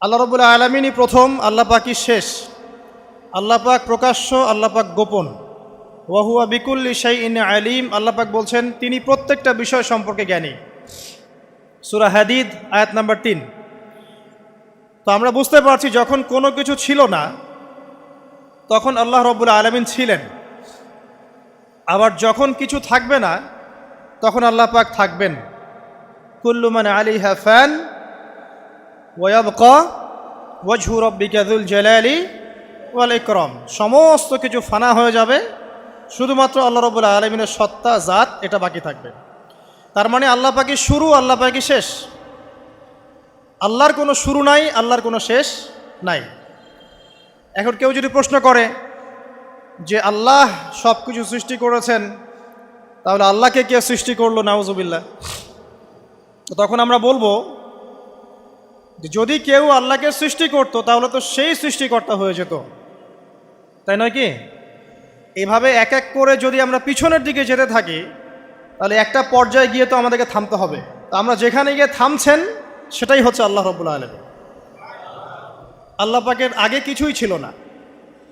আল্লাহ রাব্বুল আলামিনই প্রথম, আল্লাহ পাকই শেষ। আল্লাহ পাক প্রকাশ্য, আল্লাহ পাক গোপন। ওয়া হুয়া বিকুল্লি শাইইন আলিম। আল্লাহ পাক বলছেন তিনি প্রত্যেকটা বিষয় সম্পর্কে জ্ঞানী। সূরা হাদিদ আয়াত নাম্বার 3। তো আমরা বুঝতে পারছি যখন কোনো কিছু ছিল না তখন আল্লাহ রাব্বুল আলামিন ছিলেন, আবার যখন কিছু থাকবে না তখন আল্লাহ পাক থাকবেন। কুল্লু মান আলাইহা ফান ওয়া ইয়াবকা ওয়াজহু রাব্বিকা যুল জালালি ওয়াল ইকরাম। সমস্ত কিছু ফানা হয়ে যাবে, শুধুমাত্র আল্লাহ রাব্বুল আলামিনের সত্তা, জাত এটা বাকি থাকবে। তার মানে আল্লাহ পাকই শুরু, আল্লাহ পাকই শেষ। আল্লাহর কোনো শুরু নাই, আল্লাহর কোনো শেষ নাই। এখন কেউ যদি প্রশ্ন করে যে আল্লাহ সব কিছু সৃষ্টি করেছেন, তাহলে আল্লাহকে কে সৃষ্টি করলো? নাউজুবিল্লাহ। তো তখন আমরা বলবো যে যদি কেউ আল্লাহকে সৃষ্টি করতো তাহলে তো সেই সৃষ্টিকর্তা হয়ে যেত, তাই নয় কি? এইভাবে এক এক করে যদি আমরা পিছনের দিকে যেতে থাকি তাহলে একটা পর্যায়ে গিয়ে তো আমাদেরকে থামতে হবে। তো আমরা যেখানে গিয়ে থামছেন সেটাই হচ্ছে আল্লাহ রাব্বুল আলামিন। আল্লাহ পাকের আগে কিছুই ছিল না,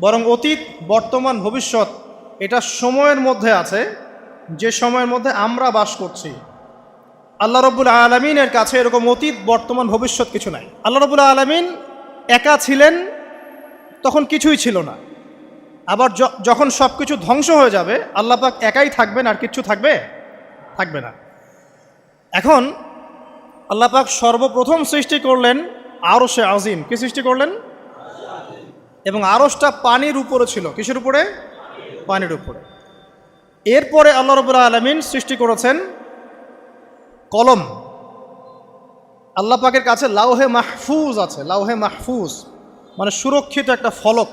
বরং অতীত, বর্তমান, ভবিষ্যৎ এটা সময়ের মধ্যে আছে, যে সময়ের মধ্যে আমরা বাস করছি। আল্লাহ রাব্বুল আলামিনের কাছে এরকম অতীত, বর্তমান, ভবিষ্যৎ কিছু নাই। আল্লাহ রাব্বুল আলামিন একা ছিলেন, তখন কিছুই ছিল না। আবার যখন সব কিছু ধ্বংস হয়ে যাবে আল্লাহ পাক একাই থাকবেন, আর কিচ্ছু থাকবে না। এখন আল্লাহ পাক সর্বপ্রথম সৃষ্টি করলেন আরশে আজিম। কি সৃষ্টি করলেন? এবং আরশটা পানির উপরে ছিল। কিসের উপরে? পানির উপরে। এরপরে আল্লাহ রাব্বুল আলামিন সৃষ্টি করেছেন কলম। আল্লাহ পাকের কাছে লাউহে মাহফুজ আছে। লাউহে মাহফুজ মানে সুরক্ষিত একটা ফলক।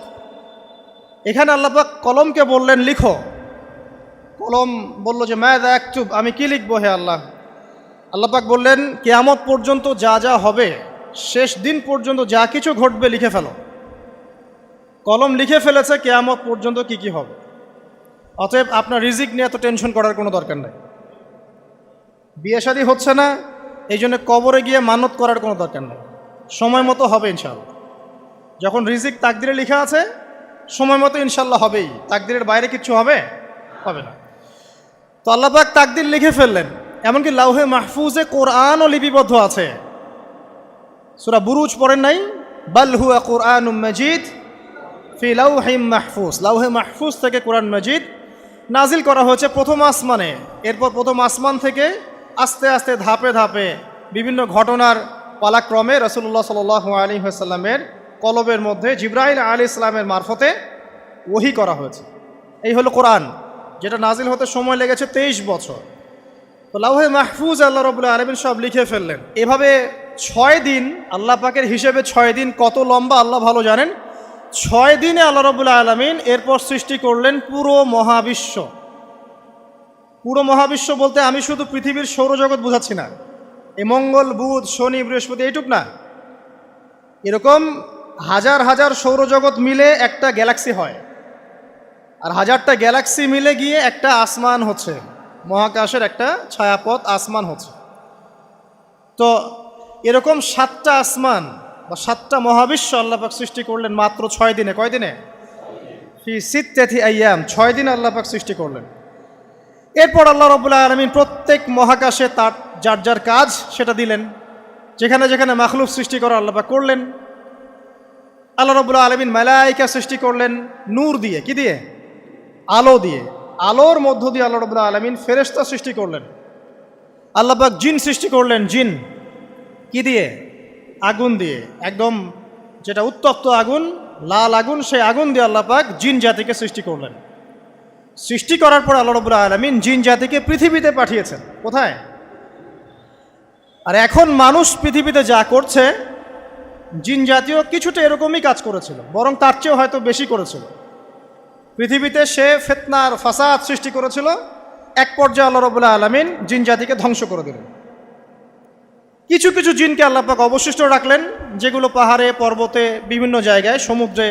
এখানে আল্লাহ পাক কলমকে বললেন লিখো। কলম বলল যে মাযা আকতুব, আমি কি লিখবো হে আল্লাহ? আল্লাহ পাক বললেন কিয়ামত পর্যন্ত যা যা হবে, শেষ দিন পর্যন্ত যা কিছু ঘটবে লিখে ফেলো। কলম লিখে ফেলেছে কিয়ামত পর্যন্ত কি কি হবে। অতএব আপনার রিজিক নিয়ে এত টেনশন করার কোনো দরকার নেই। বিয়ে শাদী হচ্ছে না, এই জন্য কবরে গিয়ে মানত করার কোনো দরকার নেই। সময় মতো হবে ইনশাআল্লাহ। যখন রিজিক তাকদিরে লেখা আছে সময় মতো ইনশাল্লাহ হবেই। তাকদিরের বাইরে কিচ্ছু হবে না। তো আল্লাহ পাক তাকদির লিখে ফেললেন। এমনকি লাউহে মাহফুজে কোরআনও লিপিবদ্ধ আছে। সূরা বুরুজ পড়েন নাই? বাল হুয়া কুরআনুম মাজিদ ফি লাউহিম মাহফুজ। লাউহে মাহফুজ থেকে কোরআন মাজিদ নাজিল করা হয়েছে প্রথম আসমানে। এরপর প্রথম আসমান থেকে আস্তে আস্তে ধাপে ধাপে বিভিন্ন ঘটনার পালাক্রমে রাসূলুল্লাহ সাল্লাল্লাহু আলাইহি ওয়াসাল্লামের কলবের মধ্যে জিবরাইল আলাইহিস সালামের মারফতে ওহী করা হয়েছে। এই হলো কোরআন, যেটা নাজিল হতে সময় লেগেছে 23 বছর। তো লাউহে মাহফুজ আল্লাহ রাব্বুল আলামিন সব লিখে ফেললেন। এভাবে 6 দিন, আল্লাহ পাকের হিসেবে 6 দিন কত লম্বা আল্লাহ ভালো জানেন। 6 দিনে আল্লাহ রাব্বুল আলামিন এরপর সৃষ্টি করলেন পুরো মহাবিশ্ব। পুরো মহাবিশ্ব বলতে আমি শুধু পৃথিবীর সৌরজগৎ বোঝাচ্ছি না। এই মঙ্গল, বুধ, শনি, বৃহস্পতি এইটুক না, এরকম হাজার হাজার সৌরজগৎ মিলে একটা গ্যালাক্সি হয়, আর হাজারটা গ্যালাক্সি মিলে গিয়ে একটা আসমান হচ্ছে, মহাকাশের একটা ছায়াপথ আসমান হচ্ছে। তো এরকম 7টা আসমান বা 7টা মহাবিশ্ব আল্লাহ পাক সৃষ্টি করলেন মাত্র 6 দিনে। কয় দিনে? ফি সিত্তাতি আইয়াম, 6 দিন আল্লাহ পাক সৃষ্টি করলেন। এরপর আল্লাহ রাব্বুল আলামিন প্রত্যেক মহাকাশে তার যার যার কাজ সেটা দিলেন। যেখানে যেখানে মাখলুক সৃষ্টি করা আল্লাহ পাক করলেন। আল্লাহ রাব্বুল আলামিন মালায়েকা সৃষ্টি করলেন নূর দিয়ে। কি দিয়ে? আলো দিয়ে। আলোর মধ্য দিয়ে আল্লাহ রাব্বুল আলামিন ফেরেশতা সৃষ্টি করলেন। আল্লাহ পাক জিন সৃষ্টি করলেন। জিন কি দিয়ে? আগুন দিয়ে। একদম যেটা উত্তপ্ত আগুন, লাল আগুন, সেই আগুন দিয়ে আল্লাহ পাক জিন জাতিকে সৃষ্টি করলেন। সৃষ্টি করার পর আল্লাহ রাব্বুল আলামিন জিন জাতিকে পৃথিবীতে পাঠিয়েছেন। কোথায়? আর এখন মানুষ পৃথিবীতে যা করছে, জিন জাতীয় কিছুটা এরকমই কাজ করেছিল, বরং তার চেয়েও হয়তো বেশি করেছিল। পৃথিবীতে সে ফিতনার ফাসাদ সৃষ্টি করেছিল। এক পর্যায়ে আল্লাহ রাব্বুল আলামিন জিন জাতিকে ধ্বংস করে দিলেন। কিছু কিছু জিনকে আল্লাহ পাক অবশিষ্ট রাখলেন, যেগুলো পাহাড়ে, পর্বতে, বিভিন্ন জায়গায়, সমুদ্রে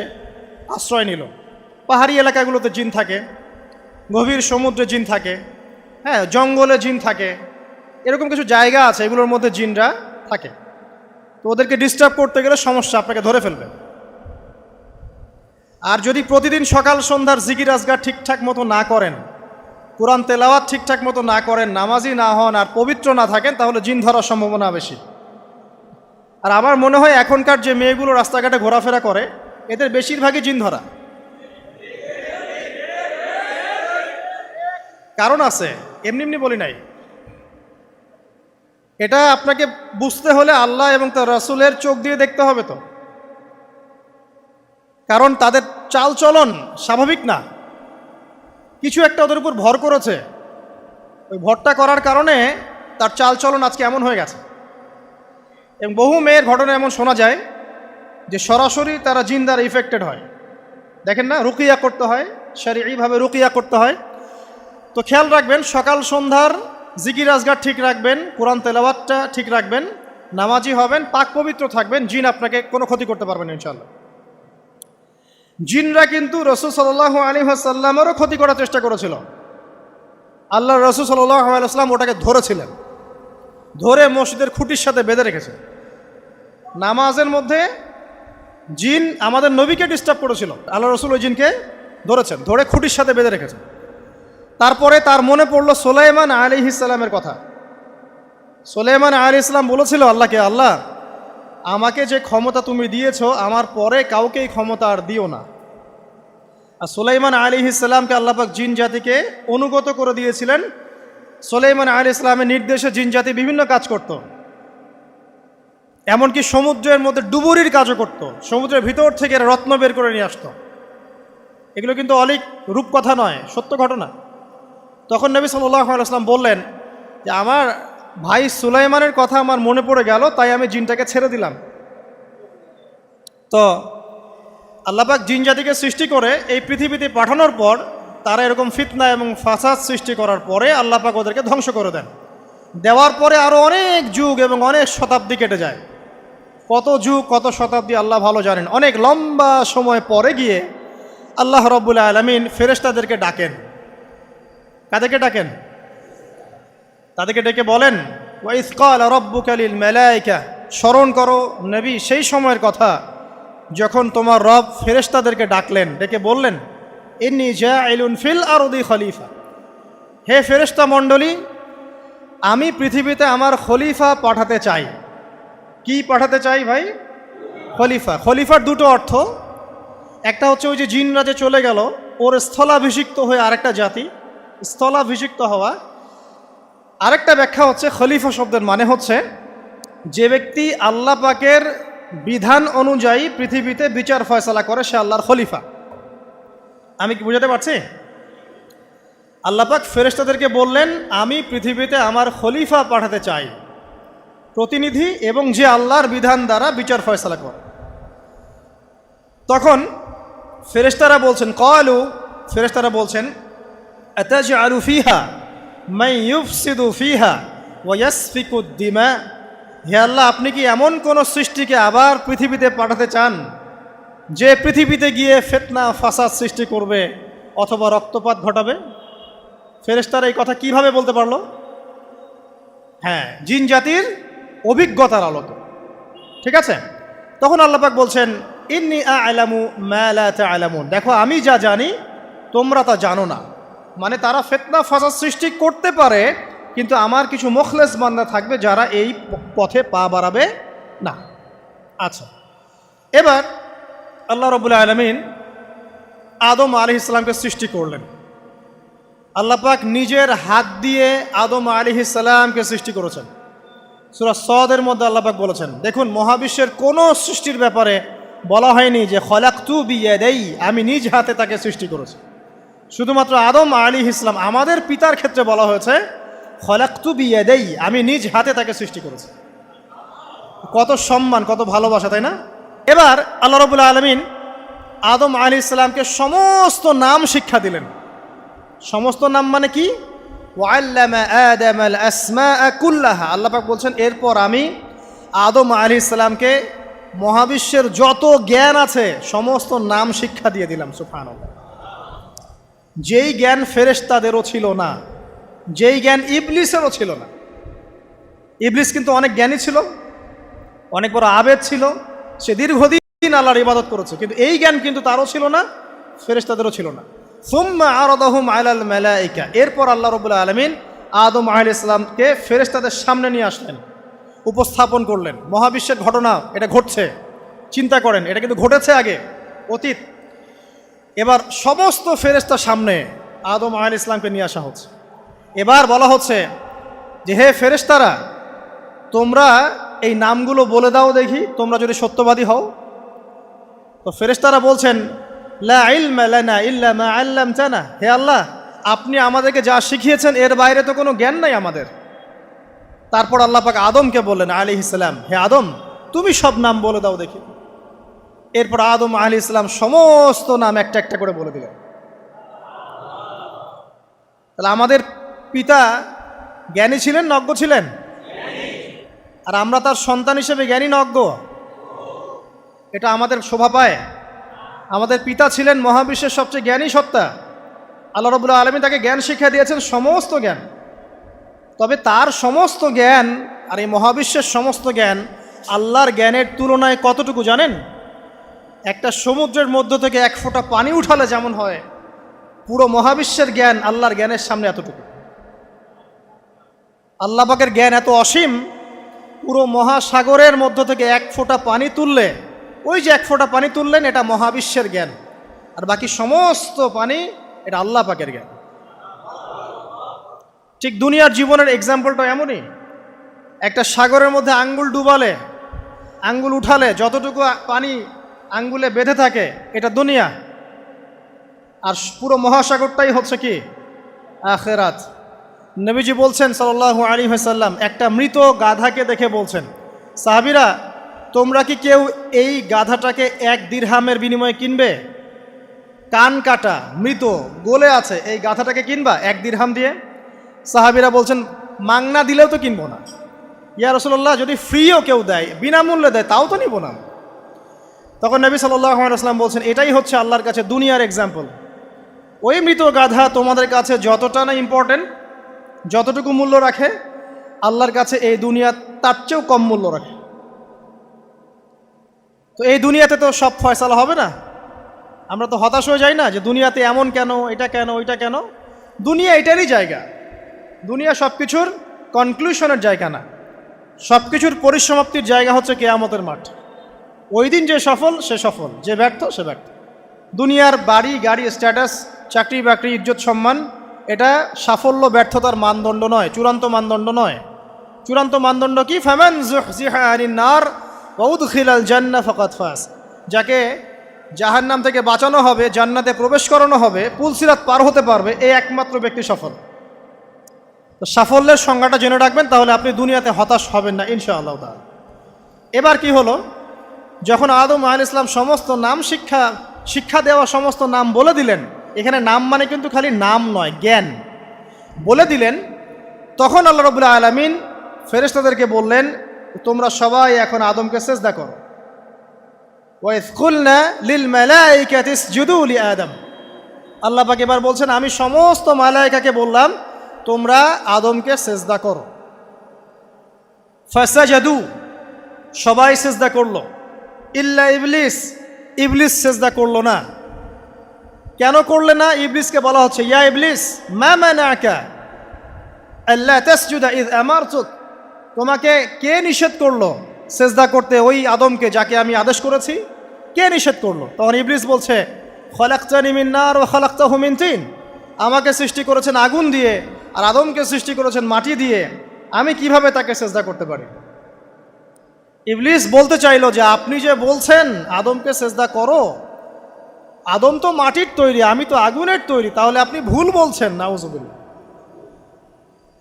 আশ্রয় নিল। পাহাড়ি এলাকাগুলোতে জিন থাকে, গভীর সমুদ্রে জিন থাকে, হ্যাঁ, জঙ্গলে জিন থাকে। এরকম কিছু জায়গা আছে, এগুলোর মধ্যে জিনরা থাকে। তো ওদেরকে ডিস্টার্ব করতে গেলে সমস্যা, আপনাকে ধরে ফেলবে। আর যদি প্রতিদিন সকাল সন্ধ্যার জিকির আজগার ঠিকঠাক মতো না করেন, কোরআন তেলাওয়াত ঠিকঠাক মতো না করেন, নামাজি না হন আর পবিত্র না থাকেন, তাহলে জিন ধরার সম্ভাবনা বেশি। আর আমার মনে হয় এখনকার যে মেয়েগুলো রাস্তাঘাটে ঘোরাফেরা করে, এদের বেশিরভাগই জিন ধরা। কারণ আছে, এমনি এমনি বলি নাই। এটা আপনাকে বুঝতে হলে আল্লাহ এবং তার রাসূলের চোখ দিয়ে দেখতে হবে তো। কারণ তাদের চাল চলন স্বাভাবিক না, কিছু একটা ওদের উপর ভর করেছে। ওই ভরটা করার কারণে তার চাল চলন আজকে এমন হয়ে গেছে। এবং বহু মেয়ের ঘটনা এমন শোনা যায় যে সরাসরি তারা জিন দ্বারা ইফেক্টেড হয়। দেখেন না, রুকিয়া করতে হয়, শরীয়ীভাবে রুকিয়া করতে হয়। তো খেয়াল রাখবেন, সকাল সন্ধ্যার জিকির আজগার ঠিক রাখবেন, কোরআন তেলাওয়াতটা ঠিক রাখবেন, নামাজি হবেন, পাক পবিত্র থাকবেন, জিন আপনাকে কোনো ক্ষতি করতে পারবেন না ইনশাআল্লাহ। জিনরা কিন্তু রাসূল সাল্লাল্লাহু আলাইহি ওয়াসাল্লামেরও ক্ষতি করার চেষ্টা করেছিল। আল্লাহর রাসূল সাল্লাল্লাহু আলাইহি ওয়াসাল্লাম ওটাকে ধরেছিলেন, ধরে মসজিদের খুঁটির সাথে বেঁধে রেখেছে। নামাজের মধ্যে জিন আমাদের নবীকে ডিস্টার্ব করেছিল, আল্লাহ রাসূল ওই জিনকে ধরেছেন, ধরে খুঁটির সাথে বেঁধে রেখেছেন। তারপরে তার মনে পড়ল সুলাইমান আলাইহিস সালামের কথা। সুলাইমান আলাইহিস সালাম বলেছিল আল্লাহকে, আল্লাহ আমাকে যে ক্ষমতা তুমি দিয়েছো, আমার পরে কাউকে এই ক্ষমতা আর দিও না। আর সুলাইমান আলাইহিস সালামকে আল্লাহ পাক জিন জাতিকে অনুগত করে দিয়েছিলেন। সুলাইমান আলাইহিস সালামের নির্দেশে জিন জাতি বিভিন্ন কাজ করত, এমনকি সমুদ্রের মধ্যে ডুবুরির কাজও করত, সমুদ্রের ভিতর থেকে রত্ন বের করে নিয়ে আসতো। এগুলো কিন্তু অলিক রূপকথা নয়, সত্য ঘটনা। তখন নবী সাল্লাল্লাহু আলাইহি ওয়াসাল্লাম বললেন যে আমার ভাই সুলাইমানের কথা আমার মনে পড়ে গেল, তাই আমি জিনটাকে ছেড়ে দিলাম। তো আল্লাহ পাক জিন জাতিকে সৃষ্টি করে এই পৃথিবীতে পাঠানোর পর তারা এরকম ফিতনা এবং ফাসাদ সৃষ্টি করার পরে আল্লাহ পাক ওদেরকে ধ্বংস করে দেন। দেওয়ার পরে আরও অনেক যুগ এবং অনেক শতাব্দী কেটে যায়। কত যুগ কত শতাব্দী আল্লাহ ভালো জানেন। অনেক লম্বা সময় পরে গিয়ে আল্লাহ রাব্বুল আলামিন ফেরেশতাদেরকে ডাকেন। কাদেরকে ডাকেন? তাদেরকে ডেকে বলেন, ওয়া ইয ক্বালা রাব্বুকা লিল মালায়েকা, স্মরণ করো নবী সেই সময়ের কথা যখন তোমার রব ফেরেশতাদেরকে ডাকলেন, ডেকে বললেন, ইন্নী জাইলুন ফিল আরদি খলিফা, হে ফেরেশতা মণ্ডলী, আমি পৃথিবীতে আমার খলিফা পাঠাতে চাই। কি পাঠাতে চাই ভাই? খলিফা। খলিফার দুটো অর্থ, একটা হচ্ছে ওই যে জিনরা যে চলে গেল, ওর স্থলাভিষিক্ত হয়ে আরেকটা জাতি, স্থলাভিষিক্ত হওয়া। আরেকটা ব্যাখ্যা হচ্ছে খলিফা শব্দের মানে হচ্ছে যে ব্যক্তি আল্লাহ পাকের বিধান অনুযায়ী পৃথিবীতে বিচার ফয়সালা করে, সে আল্লাহর খলিফা। আমি কি বুঝাতে পারছি? আল্লাহ পাক ফেরেশতাদেরকে বললেন, আমি পৃথিবীতে আমার খলিফা পাঠাতে চাই, প্রতিনিধি, এবং যে আল্লাহর বিধান দ্বারা বিচার ফয়সালা করে। তখন ফেরেশতারা বলছেন, ক্বালু, ফেরেশতারা বলছেন, আতাজআলু ফিহা মান ইউফসিদু ফিহা ওয়া ইয়াসফিকুদ দিমা, হে আল্লাহ, আপনি কি এমন কোন সৃষ্টিকে আবার পৃথিবীতে পাঠাতে চান যে পৃথিবীতে গিয়ে ফিতনা ফাসাদ সৃষ্টি করবে অথবা রক্তপাত ঘটাবে? ফেরেশতারা এই কথা কিভাবে বলতে পারলো? হ্যাঁ, জিন জাতির অভিজ্ঞতার আলোতে। ঠিক আছে? তখন আল্লাহ পাক বলছেন, ইন্নী আ'লামু মা লা তা'লামুন, দেখো আমি যা জানি তোমরা তা জানো না। মানে তারা ফিতনা ফাসাদ সৃষ্টি করতে পারে, কিন্তু আমার কিছু মুখলেস বান্দা থাকবে যারা এই পথে পা বাড়াবে না। আচ্ছা, এবার আল্লাহ রাব্বুল আলামিন আদম আলাইহিস সালামকে সৃষ্টি করলেন। আল্লাহ পাক নিজের হাত দিয়ে আদম আলাইহিস সালামকে সৃষ্টি করেছেন। সূরা সদের মধ্যে আল্লাহ পাক বলেছেন, দেখুন, মহাবিশ্বের কোনো সৃষ্টির ব্যাপারে বলা হয়নি যে খলাকতু বিয়াদাই, আমি নিজ হাতে তাকে সৃষ্টি করেছি। শুধুমাত্র আদম আলাইহিস সালাম, আমাদের পিতার ক্ষেত্রে বলা হয়েছে খলাকতু বিয়াদাই, আমি নিজ হাতে তাকে সৃষ্টি করেছি। কত সম্মান, কত ভালোবাসা, তাই না? এবার আল্লাহ রাব্বুল আলামিন আদম আলাইহিস সালামকে সমস্ত নাম শিক্ষা দিলেন। সমস্ত নাম মানে কি? ওয়াল্লামা আদামাল আসমাআ কুল্লাহা, আল্লাহ পাক বলছেন, এরপর আমি আদম আলাইহিস সালামকে মহাবিশ্বের যত জ্ঞান আছে সমস্ত নাম শিক্ষা দিয়ে দিলাম। সুবহানাল্লাহ। যেই জ্ঞান ফেরেশতাদেরও ছিল না, যেই জ্ঞান ইবলিসেরও ছিল না। ইবলিস কিন্তু অনেক জ্ঞানী ছিল, অনেক বড় আবেদ ছিল, সে দীর্ঘদিন আল্লাহর ইবাদত করেছে, কিন্তু এই জ্ঞান কিন্তু তারও ছিল না, ফেরেশতাদেরও ছিল না। সুম্মা আরাদাহুম আলাল মালাইকা, এরপর আল্লাহ রাব্বুল আলামিন আদম আলাইহিস সালামকে ফেরেশতাদের সামনে নিয়ে আসলেন, উপস্থাপন করলেন। মহাবিশ্বের ঘটনা, এটা ঘটছে, চিন্তা করেন, এটা কিন্তু ঘটেছে আগে, অতীত। এবার সমস্ত ফেরেশতার সামনে আদম আলাইহিস সালামকে নিয়ে আসা হচ্ছে। এবার বলা হচ্ছে যে হে ফেরেশতারা, তোমরা এই নামগুলো বলে দাও দেখি, তোমরা যদি সত্যবাদী হও। তো ফেরেশতারা বলছেন লা ইলমা লানা ইল্লা মা আল্লামতানা, হে আল্লাহ, আপনি আমাদেরকে যা শিখিয়েছেন এর বাইরে তো কোনো জ্ঞান নাই আমাদের। তারপর আল্লাহ পাক আদমকে বললেন আলাইহিস সালাম, হে আদম, তুমি সব নাম বলে দাও দেখি। এরপর আদম আলাইহিস সালাম সমস্ত নাম একটা একটা করে বলে দিলেন। তাহলে আমাদের পিতা জ্ঞানী ছিলেন, নজ্ঞ ছিলেন? আর আমরা তার সন্তান হিসেবে জ্ঞানী নজ্ঞ? এটা আমাদের শোভা পায়? আমাদের পিতা ছিলেন মহাবিশ্বের সবচেয়ে জ্ঞানী সত্তা, আল্লাহ রাব্বুল আলামিন তাকে জ্ঞান শিক্ষা দিয়েছেন, সমস্ত জ্ঞান। তবে তার সমস্ত জ্ঞান আর এই মহাবিশ্বের সমস্ত জ্ঞান আল্লাহর জ্ঞানের তুলনায় কতটুকু জানেন? একটা সমুদ্রের মধ্য থেকে এক ফোঁটা পানি উঠালে যেমন হয়, পুরো মহাবিশ্বের জ্ঞান আল্লাহর জ্ঞানের সামনে এতটুকু। আল্লাহ পাকের জ্ঞান এত অসীম, পুরো মহাসাগরের মধ্য থেকে এক ফোঁটা পানি তুললে, ওই যে এক ফোঁটা পানি তুললেন, এটা মহাবিশ্বের জ্ঞান, আর বাকি সমস্ত পানি এটা আল্লাহ পাকের জ্ঞান। ঠিক দুনিয়ার জীবনের এক্সাম্পলটা এমনই। একটা সাগরের মধ্যে আঙ্গুল ডুবালে, আঙ্গুল উঠালে যতটুকু পানি আঙ্গুলে বেঁধে থাকে, এটা দুনিয়া। আর পুরো মহাসাগরটাই হচ্ছে কি? আখিরাত। নবীজি বলছেন সাল্লাল্লাহু আলাইহি ওয়াসাল্লাম, একটা মৃত গাধাকে দেখে বলছেন, সাহাবীরা, তোমরা কি কেউ এই গাধাটাকে 1 দিরহামের বিনিময়ে কিনবে? কান কাটা, মৃত, গলে আছে, এই গাধাটাকে কিনবা 1 দিরহাম দিয়ে? সাহাবীরা বলছেন, মাংনা দিলেও তো কিনবো না। ইয়া রাসূলুল্লাহ, যদি ফ্রিও কেউ দেয়, বিনামূল্যে দেয়, তাও তো নিব না। তখন নবী সাল্লাল্লাহু আলাইহি ওয়াসাল্লাম বলছেন, এটাই হচ্ছে আল্লাহর কাছে দুনিয়ার এক্সাম্পল। ওই মৃত গাধা তোমাদের কাছে যতটা না ইম্পর্টেন্ট, যতটুকু মূল্য রাখে, আল্লাহর কাছে এই দুনিয়া তার চেয়েও কম মূল্য রাখে। তো এই দুনিয়াতে তো সব ফয়সালা হবে না। আমরা তো হতাশ হয়ে যাই না যে দুনিয়াতে এমন কেন, এটা কেন, ওইটা কেন। দুনিয়া এটারই জায়গা। দুনিয়া সব কিছুর কনক্লুশনের জায়গা না, সব কিছুর পরিসমাপ্তির জায়গা হচ্ছে কিয়ামতের মাঠ। ওই দিন যে সফল সে সফল, যে ব্যর্থ সে ব্যর্থ। দুনিয়ার বাড়ি গাড়ি, স্ট্যাটাস, চাকরি বাকরি, ইজ্জত সম্মান, এটা সাফল্য ব্যর্থতার মানদণ্ড নয়, চূড়ান্ত মানদণ্ড নয়। চূড়ান্ত মানদণ্ড কি? ফামান যুহজিহা আনিন নার ওয়া উদখিলাল জান্নাহ ফাকাদ ফাজ, যাকে জাহান্নাম থেকে বাঁচানো হবে, জান্নাতে প্রবেশ করানো হবে, পুলসিরাত পার হতে পারবে, এই একমাত্র ব্যক্তি সফল। তো সাফল্যের সংজ্ঞাটা জেনে রাখবেন, তাহলে আপনি দুনিয়াতে হতাশ হবেন না ইনশাআল্লাহ তাআলা। এবার কি হলো, যখন আদম আলাইহিস সালাম সমস্ত নাম শিক্ষা দেওয়া সমস্ত নাম বলে দিলেন, এখানে নাম মানে কিন্তু খালি নাম নয়, জ্ঞান বলে দিলেন, তখন আল্লাহ রাব্বুল আলামিন ফেরেশতাদেরকে বললেন, তোমরা সবাই এখন আদমকে সিজদা করো। ওয়া ইয কুলনা লিল মালাইকাতি ইসজুদু লি আদম, আল্লাহ পাক এবার বলছেন, আমি সমস্ত মালায়েকাকে বললাম তোমরা আদমকে সিজদা করো। ফাসাজাদু, সবাই সিজদা করলো, ইল্লা ইবলিস, ইবলিস সিজদা করলো না। কেন করলে না? ইবলিসকে বলা হচ্ছে, ইয়া ইবলিস মা মানাকা আল্লা তাসজুদা ইয আমারতুক, তোমাকে কে নিষেধ করলো সিজদা করতে ওই আদমকে যাকে আমি আদেশ করেছি? কে নিষেধ করলো? তখন ইবলিস বলছে, খলাকতানি মিন নার ওয়া খলাকতাহু মিন তিন, আমাকে সৃষ্টি করেছেন আগুন দিয়ে আর আদমকে সৃষ্টি করেছেন মাটি দিয়ে, আমি কিভাবে তাকে সিজদা করতে পারি? ইবলিস বলতে চাইলো যে আপনি যে বলছেন আদমকে সিজদা করো, আদম তো মাটির তৈরি, আমি তো আগুনের তৈরি, তাহলে আপনি ভুল বলছেন। নাউজুবিল্লাহ।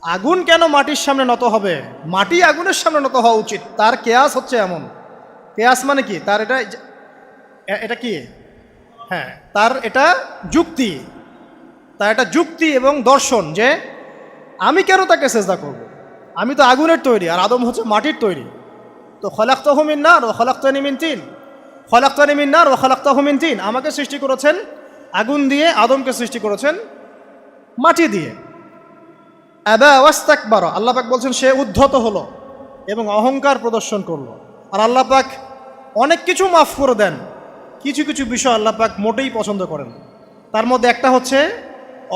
আগুন কেন মাটির সামনে নত হবে? মাটি আগুনের সামনে নত হওয়া উচিত। তার কেয়াস হচ্ছে এমন, কেয়াস মানে কি? তার এটা কি? হ্যাঁ, তার এটা যুক্তি, তার এটা যুক্তি এবং দর্শন যে আমি কেন তাকে সিজদা করব? আমি তো আগুনের তৈরি আর আদম হচ্ছে মাটির তৈরি। তো খলাকতাহু মিন নার ওয়া খলাকতানি মিন তিন, খলাকতানি মিন নার ওয়া খলাকতাহু মিন তিন, আমাকে সৃষ্টি করেছেন আগুন দিয়ে, আদমকে সৃষ্টি করেছেন মাটি দিয়ে। আবা ওয়াস্তাকবারা, আল্লাহ পাক বলছেন সে উদ্ধত হলো এবং অহংকার প্রদর্শন করলো। আর আল্লাহ পাক অনেক কিছু মাফ করে দেন, কিছু কিছু বিষয় আল্লাহ পাক মোটেই পছন্দ করেন। তার মধ্যে একটা হচ্ছে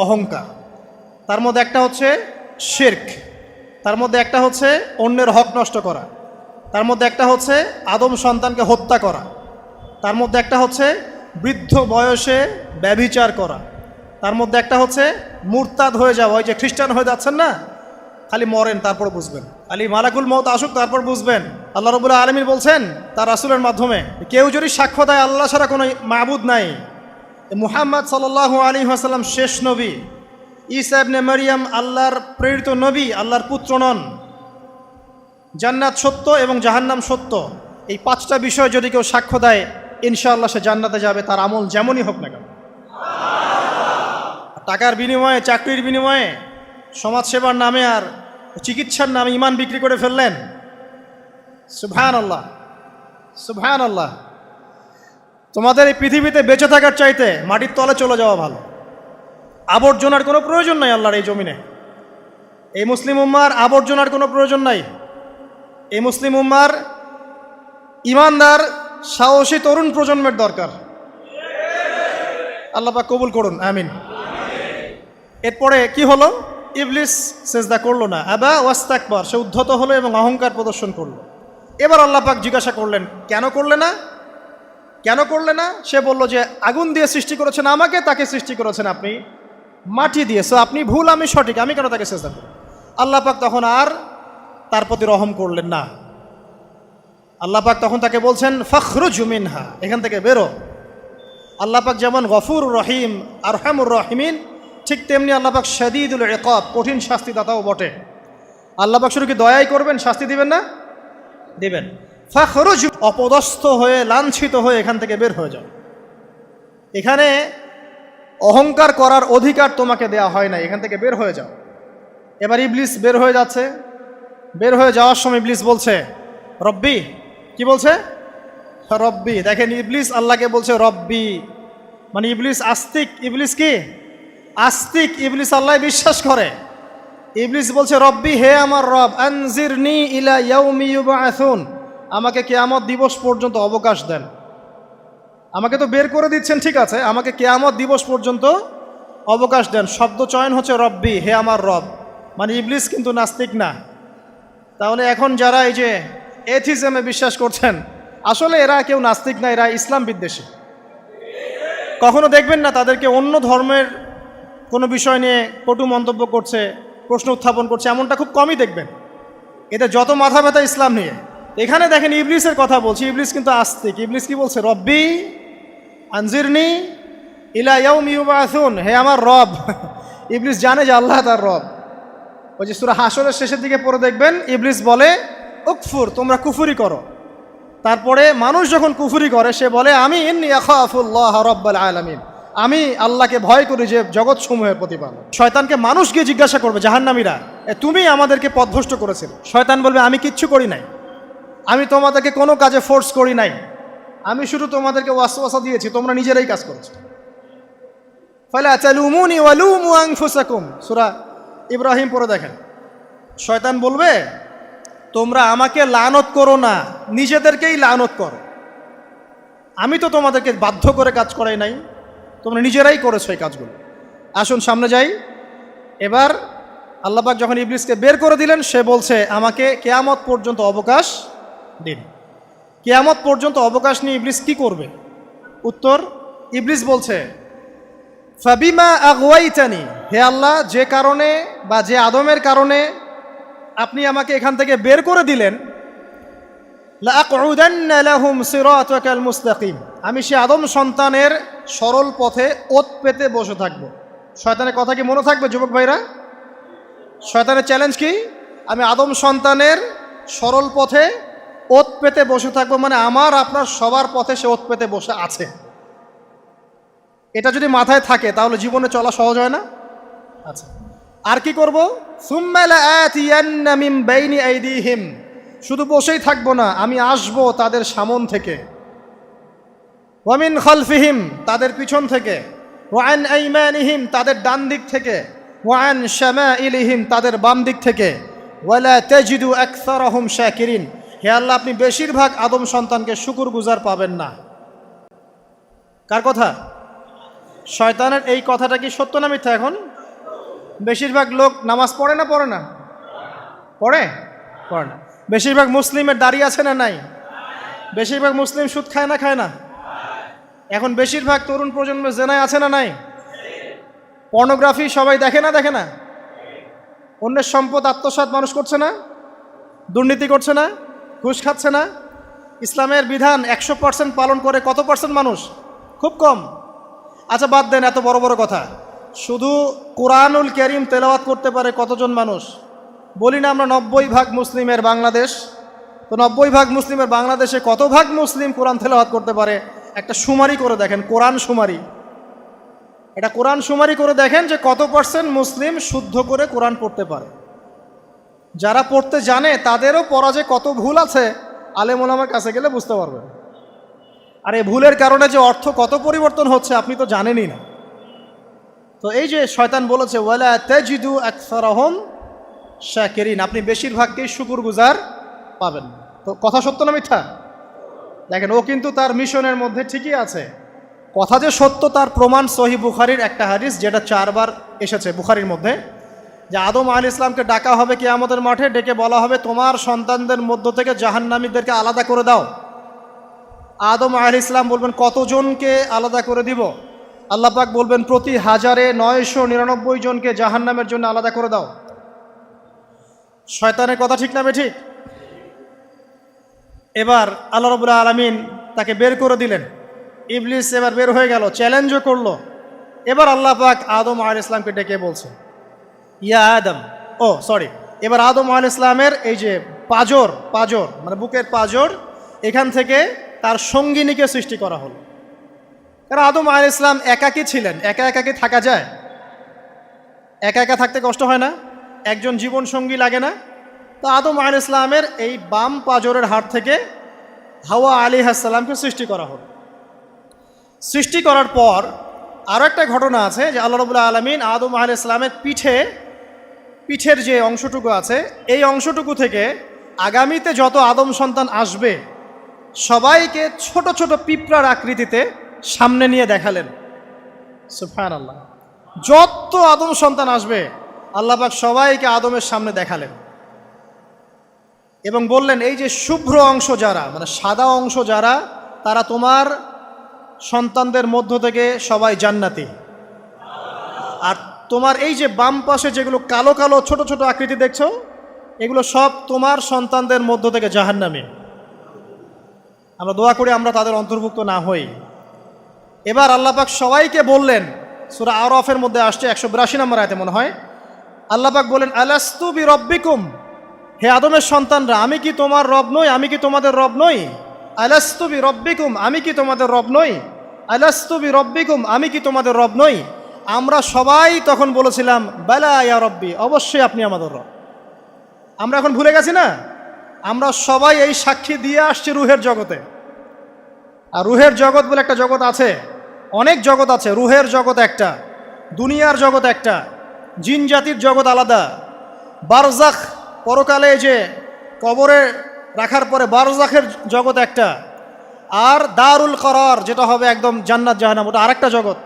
অহংকার, তার মধ্যে একটা হচ্ছে শিরক, তার মধ্যে একটা হচ্ছে অন্যের হক নষ্ট করা, তার মধ্যে একটা হচ্ছে আদম সন্তানকে হত্যা করা, তার মধ্যে একটা হচ্ছে বৃদ্ধ বয়সে ব্যভিচার করা, তার মধ্যে একটা হচ্ছে মুরতাদ হয়ে যাওয়া। ওই যে খ্রিস্টান হয়ে যাচ্ছেন না, খালি মরেন তারপর বুঝবেন, খালি মালাকুল মউত আসুক তারপর বুঝবেন। আল্লাহ রাব্বুল আলামিন বলছেন তার রাসূলের মাধ্যমে, কেউ যদি সাক্ষ্য দেয় আল্লাহ ছাড়া কোনো মাবুদ নাই, মুহাম্মদ সাল্লাল্লাহু আলাইহি ওয়াসাল্লাম শেষ নবী, ঈসা ইবনে মারইয়াম আল্লাহর প্রেরিত নবী, আল্লাহর পুত্র নন, জান্নাত সত্য এবং জাহান্নাম সত্য, এই পাঁচটা বিষয় যদি কেউ সাক্ষ্য দেয় ইনশাআল্লাহ সে জান্নাতে যাবে, তার আমল যেমনই হোক না কেন। টাকার বিনিময়ে, চাকরির বিনিময়ে, সমাজসেবার নামে আর চিকিৎসার নামে ইমান বিক্রি করে ফেললেন, সুবহানাল্লাহ সুবহানাল্লাহ। তোমাদের এই পৃথিবীতে বেঁচে থাকার চাইতে মাটির তলে চলে যাওয়া ভালো। আবর্জনার কোনো প্রয়োজন নাই আল্লাহর এই জমিনে। এই মুসলিম উম্মার আবর্জনার কোনো প্রয়োজন নাই। এই মুসলিম উম্মার ইমানদার সাহসী তরুণ প্রজন্মের দরকার। আল্লাহ পাক কবুল করুন, আমিন। এরপরে কি হলো? ইবলিস সেজদা করলো না, আবা ওয়াস্তাকবার, সে উদ্ধত হলো এবং অহংকার প্রদর্শন করলো। এবার আল্লাহ পাক জিজ্ঞাসা করলেন, কেন করলে না, কেন করলে না? সে বলল যে আগুন দিয়ে সৃষ্টি করেছেন আমাকে, তাকে সৃষ্টি করেছেন আপনি মাটি দিয়ে, সো আপনি ভুল আমি সঠিক, আমি কেন তাকে সেজদা করি? আল্লাহ পাক তখন আর তার প্রতি রহম করলেন না। আল্লাহ পাক তখন তাকে বলছেন ফখরুজ মিনহা, এখান থেকে বেরো। আল্লাহ পাক যেমন গফুর রহিম আরহামুর রহিমিন, ঠিক তেমনি আল্লাহ পাক শাদীদুল ইকাব, কঠিন শাস্তিদাতাও বটে। আল্লাহ পাক শুধু কি দয়াই করবেন, শাস্তি দিবেন না? দিবেন। ফখরুজ, অপদস্থ হয়ে লাঞ্ছিত হয়ে এখান থেকে বের হয়ে যাও। এখানে অহংকার করার অধিকার তোমাকে দেয়া হয় না, এখান থেকে বের হয়ে যাও। এবার ইবলিস বের হয়ে যাচ্ছে। বের হয়ে যাওয়ার সময় ইবলিস বলছে রব্বি, কি বলছে? রব্বি। দেখেন ইবলিস আল্লাহকে বলছে রব্বি, মানে ইবলিস আস্তিক। ইবলিস কি আস্তিক? ইবলিস আল্লাহ বিশ্বাস করে। ইবলিস বলছে রব্বি, হে আমার রব, আনজিরনি ইলা ইয়াউমি ইউবআসুন, আমাকে কিয়ামত দিবস পর্যন্ত অবকাশ দেন। আমাকে তো বের করে দিচ্ছেন, ঠিক আছে, আমাকে কিয়ামত দিবস পর্যন্ত অবকাশ দেন। শব্দ চয়ন হচ্ছে রব্বি, হে আমার রব, মানে ইবলিস কিন্তু নাস্তিক না। তাহলে এখন যারা এই যে এথিজমে বিশ্বাস করছেন, আসলে এরা কেউ নাস্তিক না, এরা ইসলাম বিদ্বেষী। কখনো দেখবেন না তাদেরকে অন্য ধর্মের কোনো বিষয় নিয়ে কটু মন্তব্য করছে, প্রশ্ন উত্থাপন করছে, এমনটা খুব কমই দেখবেন। এতে যত মাথা ব্যথা ইসলাম নিয়ে। এখানে দেখেন ইবলিসের কথা বলছি, ইবলিস কিন্তু আস্তিক। ইবলিস কি বলছে? রব্বি আনজিরনি ইলা ইয়াউমি ইউবআসুন, হে আমার রব। ইবলিস জানে যে আল্লাহ তার রব। ওই যে সূরা হাশরের শেষের দিকে পড়ে দেখবেন ইবলিস বলে উকফুর, তোমরা কুফরি করো। তারপরে মানুষ যখন কুফরি করে সে বলে আমি ইন্নী আখাফুল্লাহ রাব্বাল আলামিন, আমি আল্লাহকে ভয় করি যে জগৎ সমূহের প্রতিপালক। শয়তানকে মানুষ গিয়ে জিজ্ঞাসা করবে, জাহান্নামীরা, তুমি আমাদেরকে পথভ্রষ্ট করেছিলে। শয়তান বলবে আমি কিচ্ছু করি নাই, আমি তোমাদেরকে কোনো কাজে ফোর্স করি নাই, আমি শুধু তোমাদেরকে ওয়াসওয়াসা দিয়েছি, তোমরা নিজেরাই কাজ করেছো। ফালা তালুমুনি ওয়ালুমু আনফুসাকুম, সূরা ইব্রাহিম পড়ে দেখেন। শয়তান বলবে তোমরা আমাকে লানত করো না, নিজেদেরকেই লানত করো, আমি তো তোমাদেরকে বাধ্য করে কাজ করাই নাই, তোমরা নিজেরাই করেছো এই কাজগুলো। আসুন সামনে যাই। এবার আল্লাহ পাক যখন ইবলিসকে বের করে দিলেন, সে বলছে আমাকে কিয়ামত পর্যন্ত অবকাশ দিন। কিয়ামত পর্যন্ত অবকাশ নিয়ে ইবলিস কি করবে? উত্তর, ইবলিস বলছে ফাবিমা আগওয়াইতানি, হে আল্লাহ, যে কারণে বা যে আদমের কারণে আপনি আমাকে এখান থেকে বের করে দিলেন, লাআকউদান্না লাহুম সিরাতাকাল মুস্তাকিম, আমি সে আদম সন্তানের সরল পথে ওত পেতে বসে থাকবো। শয়তানের কথা কি মনে থাকবে যুবক ভাইরা? শয়তানের চ্যালেঞ্জ কি? আমি আদম সন্তানের সরল পথে ওত পেতে বসে থাকবো, মানে আমার আপনার সবার পথে সে ওত পেতে বসে আছে। এটা যদি মাথায় থাকে তাহলে জীবনে চলা সহজ হয় না? আচ্ছা, আর কি করব? সুম্মা লাআতিয়ান্না মিন বাইনি আইদিহিম, শুধু বসেই থাকবো না, আমি আসবো তাদের সামন থেকে, ওয়া মিন খালফিহিম, তাদের পিছন থেকে, ওয়া আন আইমানিহিম, তাদের ডান দিক থেকে, ওয়া আন শামাইলিহিম, তাদের বাম দিক থেকে, ওয়ালা তাজিদু আকসারাহুম শাকিরিন, হে আল্লাহ, আপনি বেশিরভাগ আদম সন্তানকে শুকরগুজার পাবেন না। কার কথা? শয়তানের। এই কথাটা কি সত্য না মিথ্যা? এখন বেশিরভাগ লোক নামাজ পড়ে না পড়ে না? পড়ে পড়ে না। বেশিরভাগ মুসলিমের দাড়ি আছে না নাই? বেশিরভাগ মুসলিম সুদ খায় না খায় না? এখন বেশিরভাগ তরুণ প্রজন্মের জেনায় আছে না নাই? পর্নোগ্রাফি সবাই দেখে না দেখে না? অন্যের সম্পদ আত্মসাৎ মানুষ করছে না? দুর্নীতি করছে না? ঘুষ খাচ্ছে না? ইসলামের বিধান 100% পালন করে কত পার্সেন্ট মানুষ? খুব কম। আচ্ছা বাদ দেন এত বড় বড় কথা, শুধু কোরআনুল কারীম তেলাওয়াত করতে পারে কতজন মানুষ? বলি না আমরা 90% মুসলিমের বাংলাদেশ, তো 90% মুসলিমের বাংলাদেশে কত ভাগ মুসলিম কোরআন তেলাওয়াত করতে পারে? একটা শুমারি করে দেখেন, কোরআন শুমারি। এটা কোরআন শুমারি করে দেখেন যে কত পার্সেন্ট মুসলিম শুদ্ধ করে কোরআন পড়তে পারে। যারা পড়তে জানে তাদেরও পড়া যে কত ভুল আছে, আলেম ওলামার কাছে গেলে বুঝতে পারবেন। আর এই ভুলের কারণে যে অর্থ কত পরিবর্তন হচ্ছে আপনি তো জানেনই না। তো এই যে শয়তান বলেছে ওয়ালা তাজিদু আকসারহুম শাকিরিন, আপনি বেশিরভাগকেই শুকরগুজার পাবেন। তো কথা সত্য না মিথ্যা? দেখেন, ও কিন্তু তার মিশনের মধ্যে ঠিকই আছে। কথা যে সত্য তার প্রমাণ সহিহ বুখারীর একটা হাদিস, যেটা 4 বার এসেছে বুখারীর মধ্যে, যে আদম আলাইহিস সালামকে ডাকা হবে কিয়ামতের মাঠে, ডেকে বলা হবে তোমার সন্তানদের মধ্য থেকে জাহান্নামীদেরকে আলাদা করে দাও। আদম আলাইহিস সালাম বলবেন কতজনকে আলাদা করে দিব? আল্লাহ পাক বলবেন প্রতি 1099 জনকে জাহান্নামের জন্য আলাদা করে দাও। শয়তানের কথা ঠিক না বেঠিক? এবার আল্লাহ রাব্বুল আলামিন তাকে বের করে দিলেন। ইবলিস এবার বের হয়ে গেল, চ্যালেঞ্জও করলো। এবার আল্লাহ পাক আদম আলাইহিস সালামকে ডেকে বলছে ইয়া আদম, এবার আদম আলাইহিস সালামের এই যে পাজর মানে বুকের পাজর, এখান থেকে তার সঙ্গিনীকে সৃষ্টি করা হলো। কারণ আদম আলাইহিস সালাম একাকী ছিলেন, একা কি থাকা যায়? একা থাকতে কষ্ট হয় না? একজন জীবন সঙ্গী লাগে না? তো আদম আলাইহিস সালামের এই বাম পাজরের হাড় থেকে হাওয়া আলাইহিস সালামকে সৃষ্টি করা হলো। সৃষ্টি করার পর আরও একটা ঘটনা আছে যে আল্লাহ রাব্বুল আলামিন আদম আলাইহিস সালামের পিঠের যে অংশটুকু আছে, এই অংশটুকু থেকে আগামীতে যত আদম সন্তান আসবে সবাইকে ছোট ছোট পিঁপড়ার আকৃতিতে সামনে নিয়ে দেখালেন। সুবহানাল্লাহ। যত আদম সন্তান আসবে আল্লাহ পাক সবাইকে আদমের সামনে দেখালেন এবং বললেন এই যে শুভ্র অংশ যারা, মানে সাদা অংশ যারা, তারা তোমার সন্তানদের মধ্য থেকে সবাই জান্নাতি। আর তোমার এই যে বাম পাশে যেগুলো কালো কালো ছোট ছোট আকৃতি দেখছো, এগুলো সব তোমার সন্তানদের মধ্য থেকে জাহান্নামী। আমরা দোয়া করি আমরা তাদের অন্তর্ভুক্ত না হই। এবার আল্লাহ পাক সবাইকে বললেন, সূরা আরাফের মধ্যে আসছে 182 নম্বর আয়াতে মনে হয়, আল্লাহ পাক বলেন আলাস্তু বিরব্বিকুম, হে আদমের সন্তানরা আমি কি তোমার রব নই? আমি কি তোমাদের রব নই? আলাস্তু বিরব্বিকুম, আমি কি তোমাদের রব নই? আলাস্তু বিরব্বিকুম, আমি কি তোমাদের রব নই? আমরা সবাই তখন বলেছিলাম বালা ইয়া রব্বি, অবশ্যই আপনি আমাদের রব। আমরা এখন ভুলে গেছি না? আমরা সবাই এই সাক্ষী দিয়ে আসছি রুহের জগতে। আর রুহের জগৎ বলে একটা জগৎ আছে, অনেক জগৎ আছে। রুহের জগৎ একটা, দুনিয়ার জগৎ একটা, জিন জাতির জগৎ আলাদা, বারজাখ পরকালে যে কবরে রাখার পরে বারজাখের জগৎ একটা, আর দারুল করার যেটা হবে একদম জান্নাত জাহান্নাম, ওটা আরেকটা জগৎ।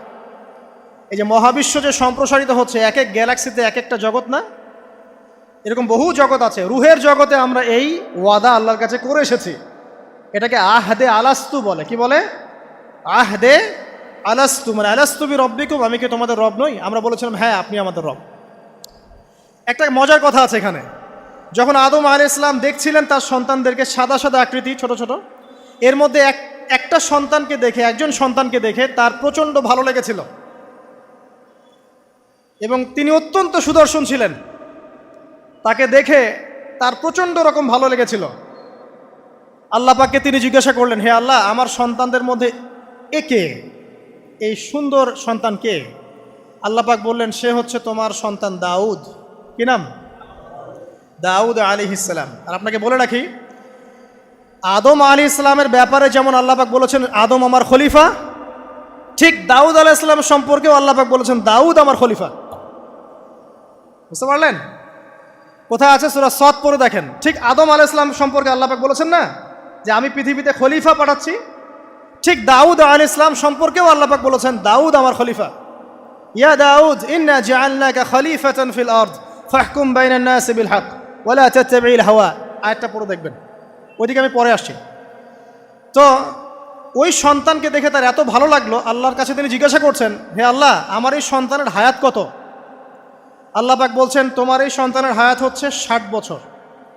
এই যে মহাবিশ্ব যে সম্প্রসারিত হচ্ছে, এক এক গ্যালাক্সিতে এক একটা জগৎ না, এরকম বহু জগৎ আছে। রুহের জগতে আমরা এই ওয়াদা আল্লাহর কাছে করে এসেছি। এটাকে আহদে আলাস্তু বলে। কি বলে? আহদে আলাস্তু, মানে আলাস্তু বি রব্বিকুম, আমি কি তোমাদের রব নই? আমরা বলেছিলাম হ্যাঁ আপনি আমাদের রব। একটা মজার কথা আছে এখানে, যখন আদম আলাইহিস সালাম দেখছিলেন তার সন্তানদেরকে সাদা সাদা আকৃতি ছোট ছোট, এর মধ্যে একটা সন্তানকে দেখে, একজন সন্তানকে দেখে তার প্রচণ্ড ভালো লেগেছিল এবং তিনি অত্যন্ত সুদর্শন ছিলেন। তাকে দেখে তার প্রচণ্ড রকম ভালো লেগেছিল। আল্লাহ পাককে তিনি জিজ্ঞাসা করলেন, হে আল্লাহ, আমার সন্তানদের মধ্যে একে, এই সুন্দর সন্তান কে? আল্লাহ পাক বললেন সে হচ্ছে তোমার সন্তান দাউদ। কি নাম? দাউদ আলাইহিস সালাম। আর আপনাকে বলে রাখি, আদম আলাইহিস সালামের ব্যাপারে যেমন আল্লাহ পাক বলেছেন আদম আমার খলিফা, ঠিক দাউদ আলাইহিস সালাম সম্পর্কেও আল্লাহ পাক বলেছেন দাউদ আমার খলিফা। বুঝতে পারলেন? কোথায় আছে? সূরা সদ পড়ে দেখেন। ঠিক আদম আলাইহিস সালাম সম্পর্কে আল্লাহ পাক বলেছেন না যে আমি পৃথিবীতে খলিফা পাঠাচ্ছি, ঠিক দাউদ আলাইহিস সালাম সম্পর্কেও আল্লাহ পাক বলেছেন দাউদ আমার খলিফা। ইয়া দাউদ ইন্না জাআলনাকা খলিফাতান ফিল আরদ ফাহকুম বাইনান নাসি বিল হক ওয়া লা তাত্তাবিল হাওয়া। আয়াতটা পড়ে দেখবেন, ওইদিকে আমি পরে আসছি। তো ওই সন্তানকে দেখে তার এত ভালো লাগলো, আল্লাহর কাছে তিনি জিজ্ঞাসা করছেন, হে আল্লাহ, আমার এই সন্তানের হায়াত কত? আল্লাহ পাক বলছেন, তোমার এই সন্তানের হায়াত হচ্ছে 60 বছর।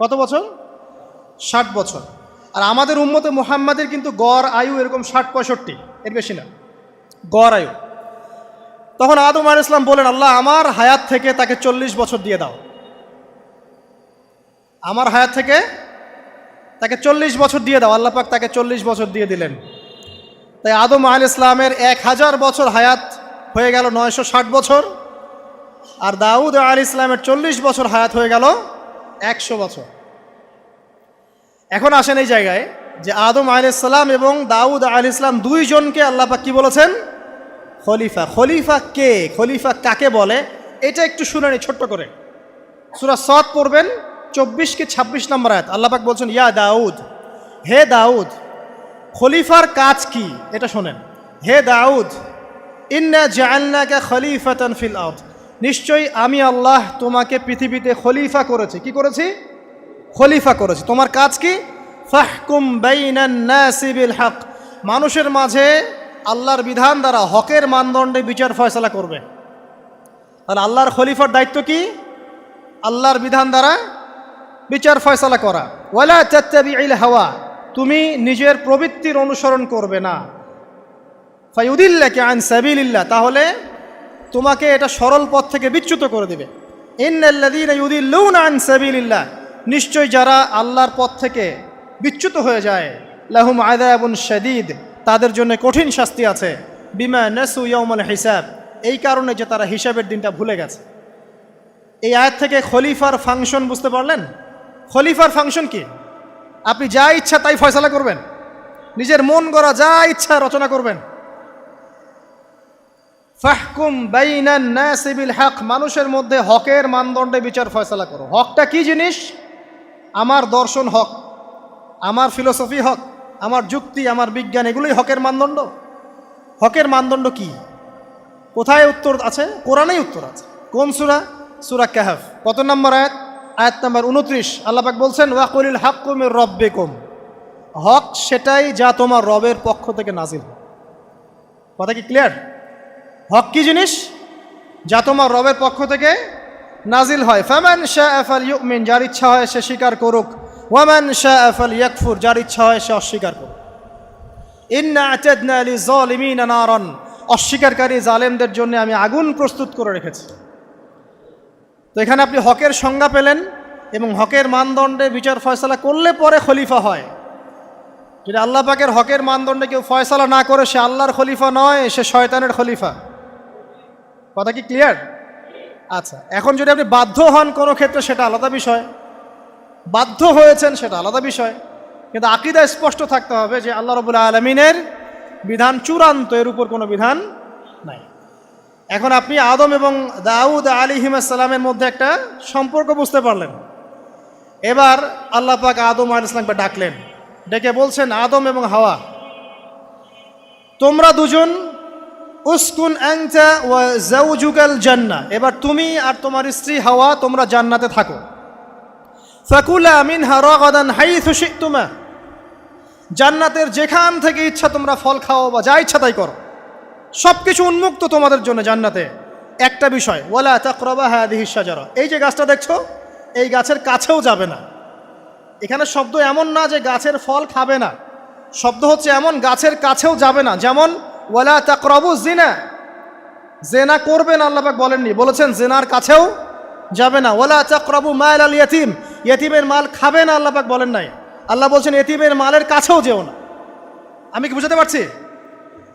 কত বছর? 60 বছর। আর আমাদের উম্মতে মুহাম্মাদের কিন্তু গড় আয়ু এরকম 60-65, এর বেশি না গড় আয়ু। তখন আদম আলাইহিস সালাম বলেন, আল্লাহ আমার হায়াত থেকে তাকে 40 বছর দিয়ে দাও। আমার হায়াত থেকে তাকে 40 বছর দিয়ে দাও। আল্লাহ পাক তাকে 40 বছর দিয়ে দিলেন। তাই আদম আলাইহিস সালামের 1000 বছর হায়াত হয়ে গেল 960 বছর, আর দাউদ আলাইহিস সালামের 40 বছর হায়াত হয়ে গেল 100 বছর। এখন আসেন এই জায়গায় যে আদম আলাইহিস সালাম এবং দাউদ আলাইহিস সালাম দুইজনকে আল্লাহ পাক কি বলেছেন? খলিফা। খলিফা কে? খলিফা কাকে বলে? এটা একটু শুনে নি ছোট্ট করে। সূরা সদ পড়বেন 24 কি 26 নম্বর আয়াত। আল্লাহ পাক বলছেন, ইয়া দাউদ, হে দাউদ, খলিফার কাজ কি এটা শোনেন। হে দাউদ, ইন্না জাআলনাকা খলিফাতান ফিল আরদ, নিশ্চয়ই আমি আল্লাহ তোমাকে পৃথিবীতে খলিফা করেছি। কি করেছি? খলিফা করেছি। তোমার কাজ কি? ফাহকুম বাইনান নাসি বিল হক, মানুষের মাঝে আল্লাহর বিধান দ্বারা হকের মানদণ্ডে বিচার ফয়সালা করবে। তাহলে আল্লাহর খলিফার দায়িত্ব কি? আল্লাহর বিধান দ্বারা বিচার ফয়সালা করা। ওয়ালা তাত্তাবিল হাওয়া, তুমি নিজের প্রবৃত্তির অনুসরণ করবে না। ফায়ুদিল্লাকা আন সাবিলিল্লাহ, তাহলে তোমাকে এটা সরল পথ থেকে বিচ্যুত করে দেবে। ইন্নাল্লাযীনা ইউদিল্লুনা আন সাবিলিল্লাহ, নিশ্চয় যারা আল্লাহর পথ থেকে বিচ্যুত হয়ে যায়, লাহুম আযাবুন শাদীদ, তাদের জন্য কঠিন শাস্তি আছে। বিমা নাসু ইয়াউমাল হিসাব, এই কারণে যে তারা হিসাবের দিনটা ভুলে গেছে। এই আয়াত থেকে খলিফার ফাংশন বুঝতে পারলেন? খলিফার ফাংশন কি? আপনি যা ইচ্ছা তাই ফয়সালা করবেন, নিজের মন গড়া যা ইচ্ছা রচনা করবেন। ফাহকুম বাইনান নাসি বিল হক, মানুষের মধ্যে হকের মানদণ্ডে বিচার ফয়সালা করো। হকটা কি জিনিস? আমার দর্শন হক, আমার ফিলোসফি হক, আমার যুক্তি, আমার বিজ্ঞান, এগুলোই হকের মানদণ্ড। হকের মানদণ্ড কি? কোথায় উত্তর আছে? কোরআনেই উত্তর আছে। কোন সূরা? সূরা কাহফ। কত নম্বর আয়াত? আয়াত নম্বর 29। আল্লাহ পাক বলছেন, ওয়াকুলিল হাক্কু মির রাব্বিকুম, হক সেটাই যা তোমার রবের পক্ষ থেকে নাজিল হয়। কথা কি ক্লিয়ার? হক কি জিনিস? যা তোমার রবের পক্ষ থেকে নাজিল হয়। ফামান শাআ ফালইউমিন, যার ইচ্ছা হয় সে স্বীকার করুক। ওয়ামান শাআ ফালইয়াকফুর, যার ইচ্ছা হয় সে অস্বীকার করুক। ইন্না আ'তাদনা লিযালিমিনা নারান, অস্বীকারী জালেমদের জন্য আমি আগুন প্রস্তুত করে রেখেছি। তো এখানে আপনি হকের সংজ্ঞা পেলেন এবং হকের মানদণ্ডে বিচার ফয়সালা করলে পরে খলিফা হয়। যদি আল্লাহ পাকের হকের মানদণ্ডে কেউ ফয়সালা না করে, সে আল্লাহর খলিফা নয়, সে শয়তানের খলিফা। কথা কি ক্লিয়ার? আচ্ছা, এখন যদি আপনি বাধ্য হন কোনো ক্ষেত্রে সেটা আলাদা বিষয়, বাধ্য হয়েছেন সেটা আলাদা বিষয়, কিন্তু আকীদা স্পষ্ট থাকতে হবে যে আল্লাহ রাব্বুল আলামিনের বিধান চূড়ান্ত, এর উপর কোনো বিধান নাই। এখন আপনি আদম এবং দাউদ আলাইহিস সালামের মধ্যে একটা সম্পর্ক বুঝতে পারলেন। এবার আল্লাহ পাক আদম আলাইহিস সালামকে ডাকলেন, ডেকে বলছেন, আদম এবং হাওয়া, তোমরা দুজন উসকুন আনতা ওয়া যাওজুকাল জান্নাহ, এবার তুমি আর তোমার স্ত্রী হাওয়া তোমরা জান্নাতে থাকো। ফাকুলা মিনহা রাগাদান হাইথু শি'তুমা, জান্নাতের যেখান থেকে ইচ্ছা তোমরা ফল খাও বা যা ইচ্ছা তাই করো, সব কিছু উন্মুক্ত তোমাদের জন্য জান্নাতে। একটা বিষয়, ওয়ালা তাকরাবা হাযিহিশ শাজারা, এই যে গাছটা দেখছো এই গাছের কাছেও যাবে না। এখানে শব্দ এমন না যে গাছের ফল খাবে না, শব্দ হচ্ছে এমন গাছের কাছেও যাবে না। যেমন ওয়ালা তাকরাবু জিনা, জেনা করবে না আল্লাহ পাক বলেননি, বলেছেন জেনার কাছেও যাবে না। ওয়ালা তাকরাবু মাল আল ইয়াতিম, ইয়াতিমের মাল খাবে না আল্লাহ পাক বলেন নাই, আল্লাহ বলছেন ইয়াতিমের মালের কাছেও যেও না। আমি কি বুঝাতে পারছি?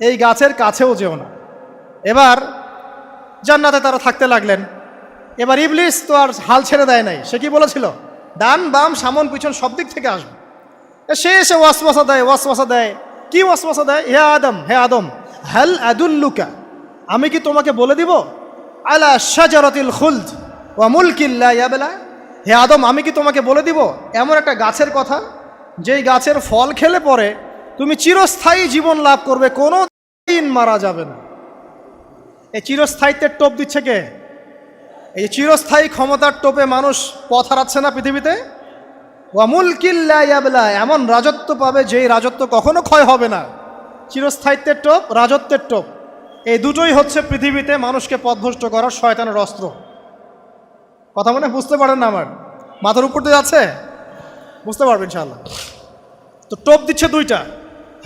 এই গাছের কাছেও যেও না। এবার জান্নাতে তারা থাকতে লাগলেন। এবার ইবলিস তো আর হাল ছেড়ে দেয় নাই, সে কি বলেছিল? ডান বাম সামন পিছন সব দিক থেকে আসবে। সে এসে ওয়াসওয়াসা দেয়। কি ওয়াসওয়াসা দেয়? হে আদম, হাল আদুল্লুকা, আমি কি তোমাকে বলে দিব, আলা শাজারাতিল খুলদ ওয়া মুলকিন লা ইয়াবলা, হে আদম আমি কি তোমাকে বলে দিব এমন একটা গাছের কথা, যেই গাছের ফল খেলে পরে তুমি চিরস্থায়ী জীবন লাভ করবে, কোনো দিন মারা যাবে না। এই চিরস্থায়িত্বের টোপ দিচ্ছে কে? এই চিরস্থায়ী ক্ষমতার টোপে মানুষ পথ হারাচ্ছে না পৃথিবীতে। ওয়া মুলকিল লা ইয়াবলা, এমন রাজত্ব পাবে যেই রাজত্ব কখনো ক্ষয় হবে না। চিরস্থায়িত্বের টোপ, রাজত্বের টোপ, এই দুটোই হচ্ছে পৃথিবীতে মানুষকে পথভ্রষ্ট করার শয়তানের অস্ত্র। কথা মনে বুঝতে পারেন না? আমার মাথার উপর দিয়ে যাচ্ছে, বুঝতে পারবেন ইনশাআল্লাহ। তো টোপ দিচ্ছে দুইটা,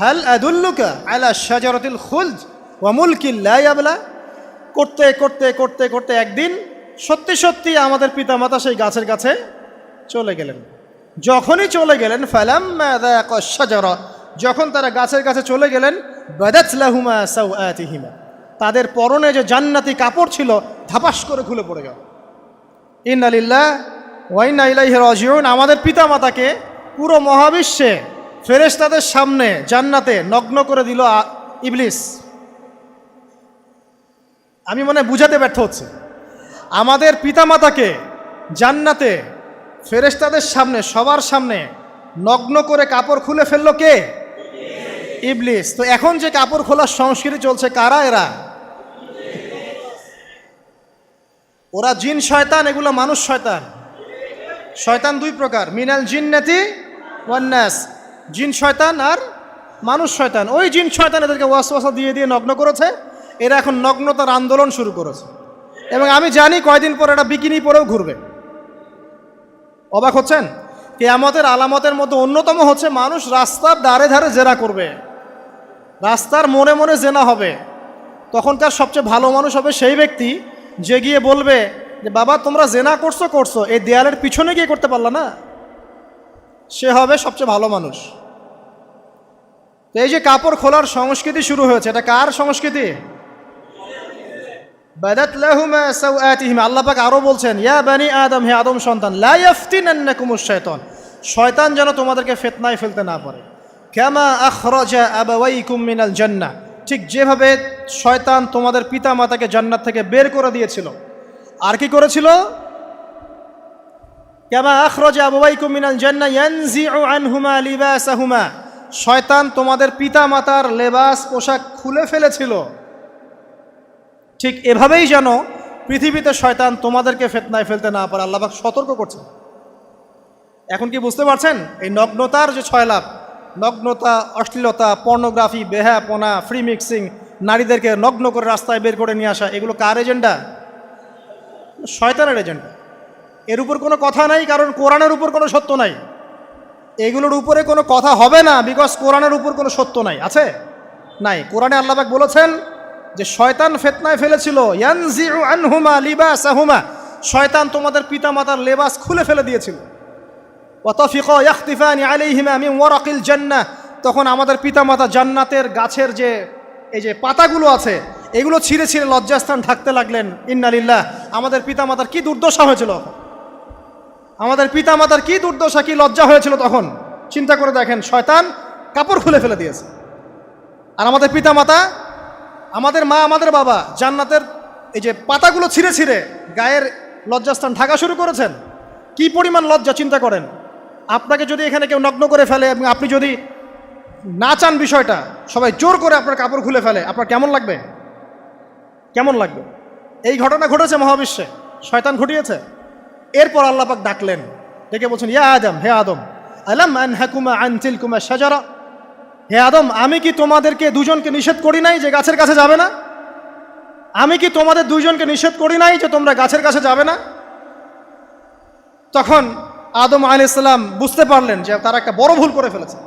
হাল আদুল্লুকা আলা শাজারাতিল খুলদ ওয়া মুলকিল লা ইয়াবলা। করতে করতে করতে করতে একদিন সত্যি সত্যি আমাদের পিতামাতা সেই গাছের কাছে চলে গেলেন। যখনই চলে গেলেন, ফালাম্মা যাকা শাজারা, যখন তারা গাছের কাছে চলে গেলেন, বাদাত লাহুমা সাওআতিহিমা, তাদের পরনে যে জান্নাতি কাপড় ছিল ধাপাস করে খুলে পড়ে গেল। ইন্না লিল্লাহি ওয়া ইন্না ইলাইহি রাজিউন। আমাদের পিতামাতাকে পুরো মহাবিশ্বে ফেরেশতাদের সামনে জান্নাতে নগ্ন করে দিল ইবলিস। আমি মনে বুঝাতে ব্যর্থ হচ্ছে। আমাদের পিতামাতাকে জান্নাতে ফেরেশতাদের সামনে, সবার সামনে নগ্ন করে কাপড় খুলে ফেললো কে? ইবলিস। তো এখন যে কাপড় খোলার সংস্কৃতি চলছে, কারা এরা? ওরা জিন শয়তান, এগুলো মানুষ শয়তান। শয়তান দুই প্রকার, মিনাল জিন্নাতি ওয়ান নাস, জিন শয়তান আর মানুষ শয়তান। ওই জিন শয়তান এদেরকে ওয়াসওয়াসা দিয়ে দিয়ে নগ্ন করেছে। এরা এখন নগ্নতার আন্দোলন শুরু করেছে, এবং আমি জানি কয়দিন পর এটা বিকিনি পরেও ঘুরবে। অবাক হচ্ছেন? কিয়ামতের আলামতের মধ্যে অন্যতম হচ্ছে মানুষ রাস্তার ধারে ধারে জেনা করবে, রাস্তার মনে মনে জেনা হবে। তখনকার সবচেয়ে ভালো মানুষ হবে সেই ব্যক্তি যে গিয়ে বলবে যে বাবা তোমরা জেনা করছো করছো, এই দেয়ালের পিছনে গিয়ে করতে পারলা না। সে হবে সবচেয়ে ভালো মানুষ। তো এই যে কাপড় খোলার সংস্কৃতি শুরু হয়েছে, এটা কার সংস্কৃতি? বাদাত লাহুমা সাওআতিহিমা। আল্লাহ পাক আরো বলছেন, ইয়া বানি আদম, হে আদম সন্তান, লা ইয়াফতিনান্নাকুমুশ শাইতান, শয়তান যেন তোমাদেরকে ফিতনায় ফেলতে না পারে। কামা আখরাজা আবাওয়াইকুম মিনাল জান্নাহ, ঠিক যেভাবে শয়তান তোমাদের পিতা মাতাকে জান্নাত থেকে বের করে দিয়েছিল। আর কি করেছিল? কামা আখরাজা আবাওয়াইকুম মিনাল জান্নাহ ইয়ানজিউ আনহুমা লিবাসাহুমা, শয়তান তোমাদের পিতা মাতার লেবাস পোশাক খুলে ফেলেছিল। ঠিক এভাবেই যেন পৃথিবীতে শয়তান তোমাদেরকে ফিতনায় ফেলতে না পারে, আল্লাহ পাক সতর্ক করছেন। এখন কি বুঝতে পারছেন? এই নগ্নতার যে ছয় লাভ, নগ্নতা, অশ্লীলতা, পর্নোগ্রাফি, বেহাপনা, ফ্রি মিক্সিং, নারীদেরকে নগ্ন করে রাস্তায় বের করে নিয়ে আসা, এগুলো কার এজেন্ডা? শয়তানের এজেন্ডা। এর উপর কোনো কথা নাই, কারণ কোরআনের উপর কোনো সত্য নাই। এগুলোর উপরে কোনো কথা হবে না, বিকজ কোরআনের উপর কোনো সত্য নাই। আছে? নাই। কোরআনে আল্লাহ পাক বলেছেন যে শয়তান ফিতনায় ফেলেছিল, ইয়ানজিউ আনহুমা লিবাসাহুমা, শয়তান তোমাদের পিতামাতার লেবাস খুলে ফেলে দিয়েছিল। ওয়া তাফিকা ইয়াখতিফানি আলাইহিমা মিন ওয়ারাকিল জান্নাহ, তখন আমাদের পিতামাতা জান্নাতের গাছের যে এই যে পাতাগুলো আছে এগুলো ছিঁড়ে ছিঁড়ে লজ্জাস্থান ঢাকতে লাগলেন। ইন্না লিল্লাহ। আমাদের পিতামাতার কি দুর্দশা হয়েছিল, আমাদের পিতামাতার কি দুর্দশা, কি লজ্জা হয়েছিল তখন। চিন্তা করে দেখেন, শয়তান কাপড় খুলে ফেলে দিয়েছে। আর আমাদের পিতামাতা, আমাদের মা, আমাদের বাবা জান্নাতের এই যে পাতাগুলো ছিঁড়ে ছিঁড়ে গায়ের লজ্জাস্থান ঢাকা শুরু করেছেন। কি পরিমাণ লজ্জা চিন্তা করেন। আপনাকে যদি এখানে কেউ নগ্ন করে ফেলে এবং আপনি যদি না চান বিষয়টা, সবাই জোর করে আপনার কাপড় খুলে ফেলে, আপনার কেমন লাগবে? কেমন লাগবে? এই ঘটনা ঘটেছে মহাবিশ্বে, শয়তান ঘটিয়েছে। এরপর আল্লাহ পাক ডাকলেন, ডেকে বলছেন, ইয়া আদম, হে আদম, আলাম আনহাকুমা আন তিলকুমা শাজারা, হে আদম আমি কি তোমাদেরকে দুজনকে নিষেধ করি নাই যে গাছের কাছে যাবে না? আমি কি তোমাদের দুইজনকে নিষেধ করি নাই যে তোমরা গাছের কাছে যাবে না? তখন আদম আলাইহিস সালাম বুঝতে পারলেন যে তারা একটা বড় ভুল করে ফেলেছে।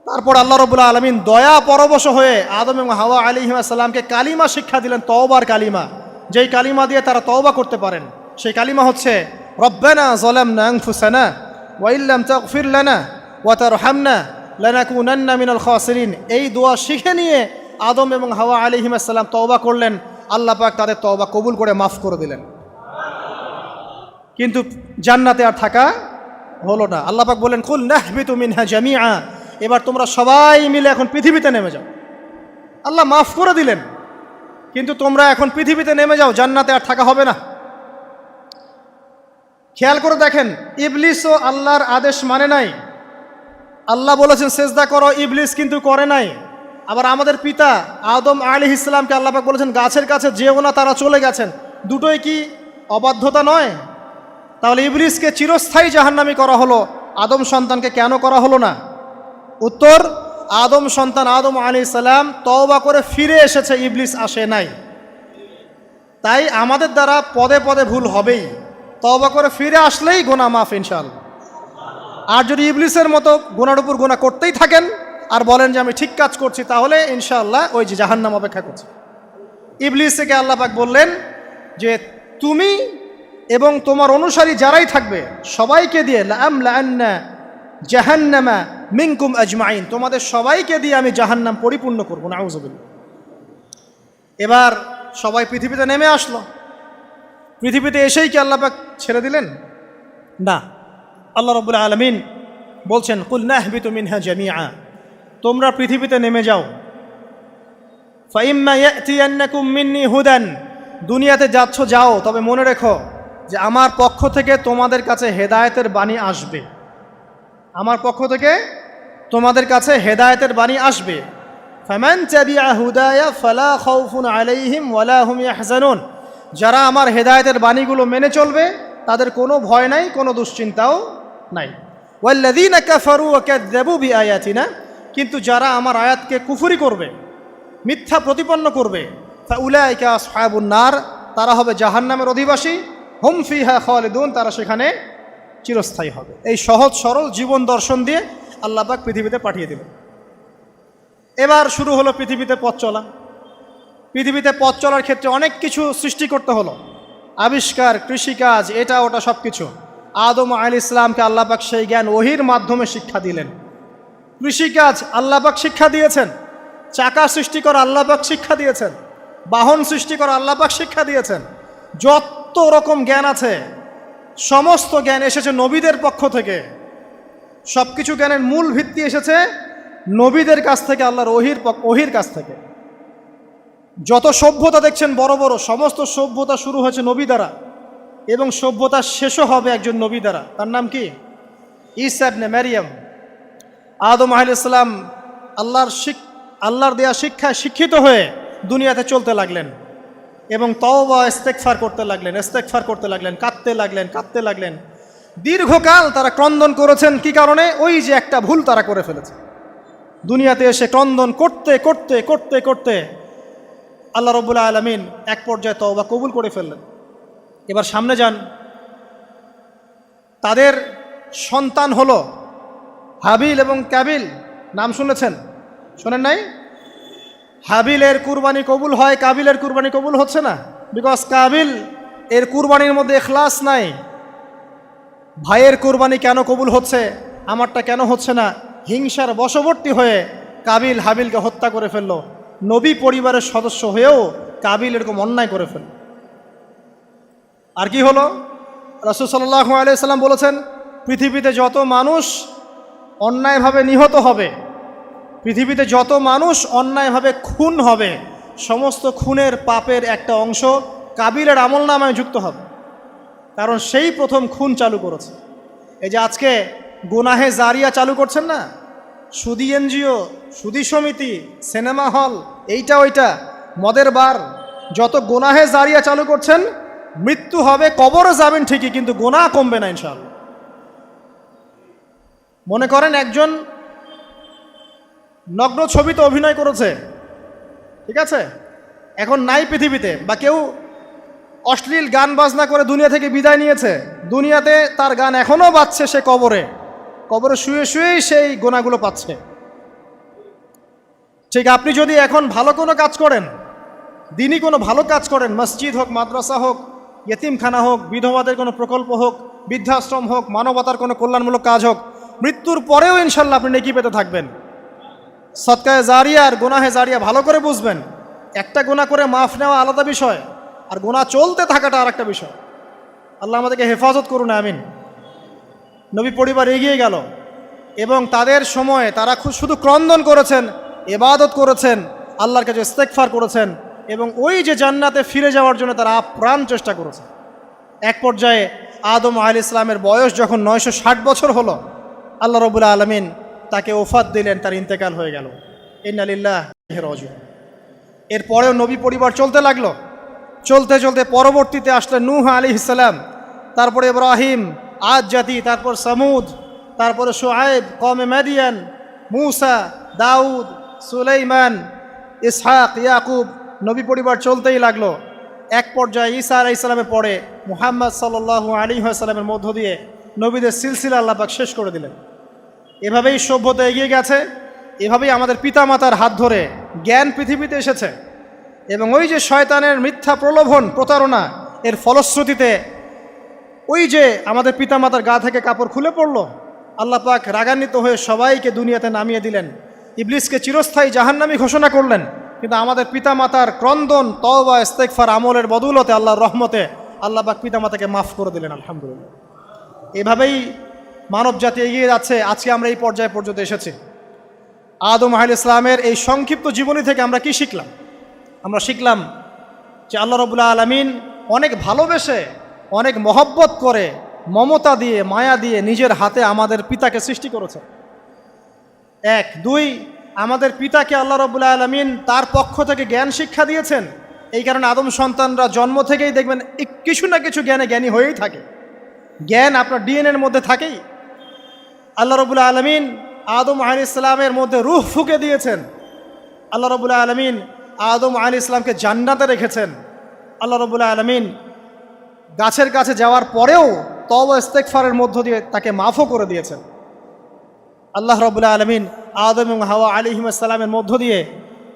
তারপর আল্লাহ রাব্বুল আলামিন দয়া পরবশ হয়ে আদম এবং হাওয়া আলাইহিস সালামকে কালিমা শিক্ষা দিলেন, তওবার কালিমা, যেই কালিমা দিয়ে তারা তওবা করতে পারেন। সেই কালিমা হচ্ছে রব্বানা যালামনা আনফুসানা ওয়া ইল্লাম তাগফির লানা ওয়া তারহামনা লানাকুনান্না মিনাল খাসিরিন। এই দোয়া শিখে নিয়ে আদম এবং হাওয়া আলাইহিস সালাম তওবা করলেন। আল্লাহ পাক তাদের তওবা কবুল করে মাফ করে দিলেন। কিন্তু জান্নাতে আর থাকা হলো না। আল্লাহ পাক বললেন, কুল নাহবিতু মিনহা জামিআ, এবার তোমরা সবাই মিলে এখন পৃথিবীতে নেমে যাও। আল্লাহ মাফ করে দিলেন, কিন্তু তোমরা এখন পৃথিবীতে নেমে যাও, জান্নাতে আর থাকা হবে না। খেয়াল করে দেখেন, ইবলিসও আল্লাহর আদেশ মানে নাই। আল্লাহ বলেছেন সেজদা করো, ইবলিস কিন্তু করে নাই। আবার আমাদের পিতা আদম আলাইহিস সালামকে আল্লাহ পাক বলেছেন গাছের কাছে যেও না, তারা চলে গেছেন। দুটোই কি অবাধ্যতা নয়? তাহলে ইবলিসকে চিরস্থায়ী জাহান্নামী করা হলো, আদম সন্তানকে কেন করা হলো না? উত্তর, আদম সন্তান আদম আলাইহিস সালাম তওবা করে ফিরে এসেছে, ইবলিস আসে নাই। তাই আমাদের দ্বারা পদে পদে ভুল হবেই, তওবা করে ফিরে আসলেই গুনাহ মাফ ইনশাআল্লাহ। আর যদি ইবলিসের মতো গুনার উপর গুনাহ করতেই থাকেন আর বলেন যে আমি ঠিক কাজ করছি, তাহলে ইনশাআল্লাহ ওই যে জাহান্নাম অপেক্ষা করছে। ইবলিসকে আল্লাহ পাক বললেন যে তুমি এবং তোমার অনুসারী যারাই থাকবে সবাইকে দিয়ে লাআমলাআন্না জাহান্নামা মিনকুম আজমাইন, তোমাদের সবাইকে দিয়ে আমি জাহান্নাম পরিপূর্ণ করব। নাউযুবিল্লাহ। এবার সবাই পৃথিবীতে নেমে আসলো। পৃথিবীতে এসেই কি আল্লাহ পাক ছেড়ে দিলেন? না। আল্লাহ রাব্বুল আলামিন বলছেন কুল নাহবিতু মিনহা জামিআ, তোমরা পৃথিবীতে নেমে যাও। ফাইম্মা ইয়াতিয়ান্নাকুম মিন্নি হুদান, দুনিয়াতে যাচ্ছ যাও, তবে মনে রেখো যে আমার পক্ষ থেকে তোমাদের কাছে হেদায়েতের বাণী আসবে। আমার পক্ষ থেকে তোমাদের কাছে হেদায়েতের বাণী আসবে। ফামান তাবিআ হুদায়া ফালা খাউফুন আলাইহিম ওয়ালা হুম ইয়াহজানুন, যারা আমার হেদায়েতের বাণীগুলো মেনে চলবে তাদের কোনো ভয় নাই, কোনো দুশ্চিন্তাও নাই। ওয়াল্লাযীনা কাফারু ওয়া কাযযাবু বিআয়াতিনা, কিন্তু যারা আমার আয়াতকে কুফরি করবে, মিথ্যা প্রতিপন্ন করবে, ফাউলাইকা আসহাবুন নার, তারা হবে জাহান্নামের অধিবাসী। হুম ফিহা খালিদুন, তারা সেখানে চিরস্থায়ী হবে। এই সহজ সরল জীবন দর্শন দিয়ে আল্লাহ পাক পৃথিবীতে পাঠিয়ে দিলেন। এবার শুরু হলো পৃথিবীতে পথ চলা। পৃথিবীতে পথ চলার ক্ষেত্রে অনেক কিছু সৃষ্টি করতে হলো, আবিষ্কার, কৃষিকাজ, এটা ওটা সব কিছু। আদম আলাইহিস সালামকে আল্লাহ পাক সেই জ্ঞান ওহির মাধ্যমে শিক্ষা দিলেন। কৃষিকাজ আল্লাহ পাক শিক্ষা দিয়েছেন, চাকা সৃষ্টি করা আল্লাহ পাক শিক্ষা দিয়েছেন, বাহন সৃষ্টি করা আল্লাহ পাক শিক্ষা দিয়েছেন। যত রকম জ্ঞান আছে সমস্ত জ্ঞান এসেছে নবীদের পক্ষ থেকে। সব কিছু জ্ঞানের মূল ভিত্তি এসেছে নবীদের কাছ থেকে, আল্লাহর ওহির কাছ থেকে। যত সভ্যতা দেখছেন বড় বড়, সমস্ত সভ্যতা শুরু হয়েছে নবী দ্বারা, এবং সভ্যতা শেষও হবে একজন নবী দ্বারা। তার নাম কি? ঈসা ইবনে মারইয়াম। আদম আলাইহিস সালাম আল্লাহর দেয়া শিক্ষায় শিক্ষিত হয়ে দুনিয়াতে চলতে লাগলেন এবং তওবা ইস্তেগফার করতে লাগলেন, কাঁদতে লাগলেন। দীর্ঘকাল তারা ক্রন্দন করেছেন। কি কারণে? ওই যে একটা ভুল তারা করে ফেলেছে। দুনিয়াতে এসে ক্রন্দন করতে করতে করতে করতে আল্লাহ রাব্বুল আলামিন এক পর্যায়ে তওবা কবুল করে ফেললেন। এবার সামনে যান, তাদের সন্তান হলো হাবিল এবং কাবিল। নাম শুনেছেন? শোনেন নাই? হাবিলের কুরবানি কবুল হয়, কাবিলের কুরবানি কবুল হচ্ছে না। বিকজ কাবিল এর কুরবানির মধ্যে ইখলাস নাই। ভাইয়ের কুরবানি কেন কবুল হচ্ছে, আমারটা কেন হচ্ছে না? হিংসার বশবর্তী হয়ে কাবিল হাবিলকে হত্যা করে ফেলল। নবী পরিবারের সদস্য হয়েও কাবিল এরকম অন্যায় করে ফেলল। আর কি হলো? রাসূল সাল্লাল্লাহু আলাইহি সাল্লাম বলেছেন, পৃথিবীতে যত মানুষ অন্যায়ভাবে নিহত হবে, পৃথিবীতে যত মানুষ অন্যায়ভাবে খুন হবে, সমস্ত খুনের পাপের একটা অংশ কাবিলের আমলনামায় যুক্ত হবে। কারণ সেই প্রথম খুন চালু করেছে। এই যে আজকে গুনাহে জারিয়া চালু করছেন না, সুদী এনজিও, সুদী সমিতি, সিনেমা হল, এইটা ওইটা, মদের বার, যত গুনাহে জারিয়া চালু করছেন, মৃত্যু হবে, কবরে যাবেন ঠিকই, কিন্তু গুনাহ কমবে না ইনশাআল্লাহ। মনে করেন একজন নগ্ন ছবিতে অভিনয় করেছে, ঠিক আছে, এখন নাই পৃথিবীতে, বা কেউ অশ্লীল গান বাজনা করে দুনিয়া থেকে বিদায় নিয়েছে, দুনিয়াতে তার গান এখনও বাজছে, সে কবরে শুয়ে শুয়েই সেই গুনাহগুলো পাচ্ছে। ঠিক আপনি যদি এখন ভালো কোনো কাজ করেন, দিনই কোনো ভালো কাজ করেন, মসজিদ হোক, মাদ্রাসা হোক, ইয়েতিমখানা হোক, বিধবাদের কোনো প্রকল্প হোক, বৃদ্ধাশ্রম হোক, মানবতার কোনো কল্যাণমূলক কাজ হোক, মৃত্যুর পরেও ইনশাল্লাহ আপনি নেকি পেতে থাকবেন। সদকায়ে জারিয়া আর গুনাহে জারিয়া ভালো করে বুঝবেন। একটা গুনাহ করে মাফ নেওয়া আলাদা বিষয়, আর গুনাহ চলতে থাকাটা আর একটা বিষয়। আল্লাহ আমাদেরকে হেফাজত করুন, আমিন। নবী পরিবার এগিয়ে গেল এবং তাদের সময়ে তারা শুধু ক্রন্দন করেছেন, ইবাদত করেছেন, আল্লাহর কাছে ইস্তেগফার করেছেন এবং ওই যে জান্নাতে ফিরে যাওয়ার জন্য তারা আপ্রাণ চেষ্টা করেছে। এক পর্যায়ে আদম আলাইহিস সালামের বয়স যখন 960 বছর হলো, আল্লাহ রাব্বুল আলামিন তাকে ওফাত দিলেন, তার ইন্তেকাল হয়ে গেল। ইন্না লিল্লাহি ওয়া ইন্না ইলাইহি রাজিউন। এরপরেও নবী পরিবার চলতে লাগলো, চলতে চলতে পরবর্তীতে আসলেন নূহ আলাইহিস সালাম, তারপরে ইব্রাহিম, আদ জাতি, তারপর সামুদ, তারপরে শুআয়ব, কওমে মাদিয়ান, মূসা, দাউদ, সুলাইমান, ইসহাক, ইয়াকুব, নবী পরিবার চলতেই লাগলো। এক পর্যায়ে ঈসা আলাইহিস সালামের পরে মুহাম্মদ সাল্লাল্লাহু আলাইহি ওয়াসাল্লামের মধ্য দিয়ে নবীদের সিলসিলা আল্লাহ পাক শেষ করে দিলেন। এভাবেই সভ্যতা এগিয়ে গেছে, এভাবেই আমাদের পিতামাতার হাত ধরে জ্ঞান পৃথিবীতে এসেছে। এবং ওই যে শয়তানের মিথ্যা প্রলোভন, প্রতারণা, এর ফলশ্রুতিতে ওই যে আমাদের পিতামাতার গা থেকে কাপড় খুলে পড়ল, আল্লাহ পাক রাগান্বিত হয়ে সবাইকে দুনিয়াতে নামিয়ে দিলেন, ইবলিসকে চিরস্থায়ী জাহান্নামী ঘোষণা করলেন। কিন্তু আমাদের পিতামাতার ক্রন্দন, তওবা, ইস্তেগফার, আমলের বদৌলতে, আল্লাহর রহমতে আল্লাহ পাক পিতামাতাকে মাফ করে দিলেন, আলহামদুলিল্লাহ। এভাবেই মানব জাতি এগিয়ে যাচ্ছে। আজকে আমরা এই পর্যায়ে পর্যন্ত এসেছি। আদম আলাইহিস সালামের এই সংক্ষিপ্ত জীবনী থেকে আমরা কি শিখলাম? আমরা শিখলাম যে আল্লাহ রাব্বুল আলামিন অনেক ভালোবেসে, অনেক মহব্বত করে, মমতা দিয়ে, মায়া দিয়ে নিজের হাতে আমাদের পিতাকে সৃষ্টি করেছে। এক। দুই, আমাদের পিতাকে আল্লাহ রাব্বুল আলামিন তার পক্ষ থেকে জ্ঞান শিক্ষা দিয়েছেন। এই কারণে আদম সন্তানরা জন্ম থেকেই দেখবেন কিছু না কিছু জ্ঞানে জ্ঞানী হয়েই থাকে। জ্ঞান আপনার ডিএনএর মধ্যে থাকেই। আল্লাহ রাব্বুল আলামিন আদম আলাইহিস সালামের মধ্যে রূহ ফুঁকে দিয়েছেন। আল্লাহ রাব্বুল আলামিন আদম আলাইহিস সালামকে জান্নাতে রেখেছেন। আল্লাহ রাব্বুল আলামিন গাছের কাছে যাওয়ার পরেও তওবা ইস্তেগফারের মধ্য দিয়ে তাকে মাফও করে দিয়েছেন। আল্লাহ রাব্বুল আলামিন আদম এবং হাওয়া আলাইহিস সালামের মধ্য দিয়ে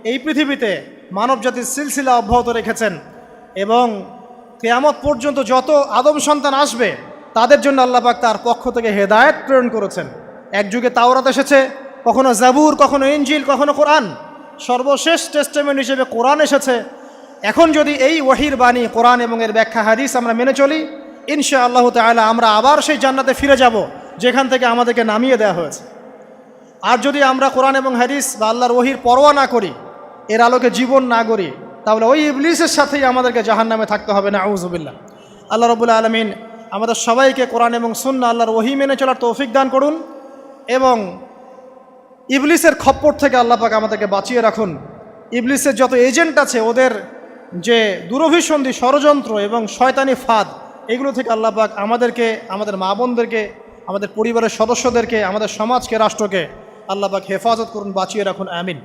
এই পৃথিবীতে মানব জাতির সিলসিলা অব্যাহত রেখেছেন। এবং কিয়ামত পর্যন্ত যত আদম সন্তান আসবে তাদের জন্য আল্লাহ পাক তার পক্ষ থেকে হেদায়েত প্রেরণ করেছেন। এক যুগে তাওরাত এসেছে, কখনো জাবুর, কখনো ইনজিল, কখনো কোরআন। সর্বশেষ টেস্টামেন্ট হিসেবে কোরআন এসেছে। এখন যদি এই ওয়াহির বাণী, কোরআন এবং এর ব্যাখ্যা হাদিস আমরা মেনে চলি, ইনশাআল্লাহ তাআলা আমরা আবার সেই জান্নাতে ফিরে যাব যেখান থেকে আমাদেরকে নামিয়ে দেওয়া হয়েছে। আর যদি আমরা কোরআন এবং হাদিস বা আল্লাহর ওয়াহির পরোয়া না করি, এর আলোকে জীবন না গড়ি, তাহলে ওই ইবলিসের সাথেই আমাদেরকে জাহান্নামে থাকতে হবে, নাউযুবিল্লাহ। আল্লাহ রাব্বুল আলামিন আমাদের সবাইকে কোরআন এবং সুন্নাহ, আল্লাহর ওয়াহি মেনে চলার তৌফিক দান করুন এবং ইবলিসের খপ্পর থেকে আল্লাহ পাক আমাদেরকে বাঁচিয়ে রাখুন। ইবলিসের যত এজেন্ট আছে, ওদের যে দুরভিসন্ধি, ষড়যন্ত্র এবং শয়তানি ফাঁদ, এগুলো থেকে আল্লাহ পাক আমাদেরকে, আমাদের মা বোনদেরকে, আমাদের পরিবারের সদস্যদেরকে, আমাদের সমাজকে, রাষ্ট্রকে আল্লাহ পাক হেফাজত করুন, বাঁচিয়ে রাখুন, আমিন।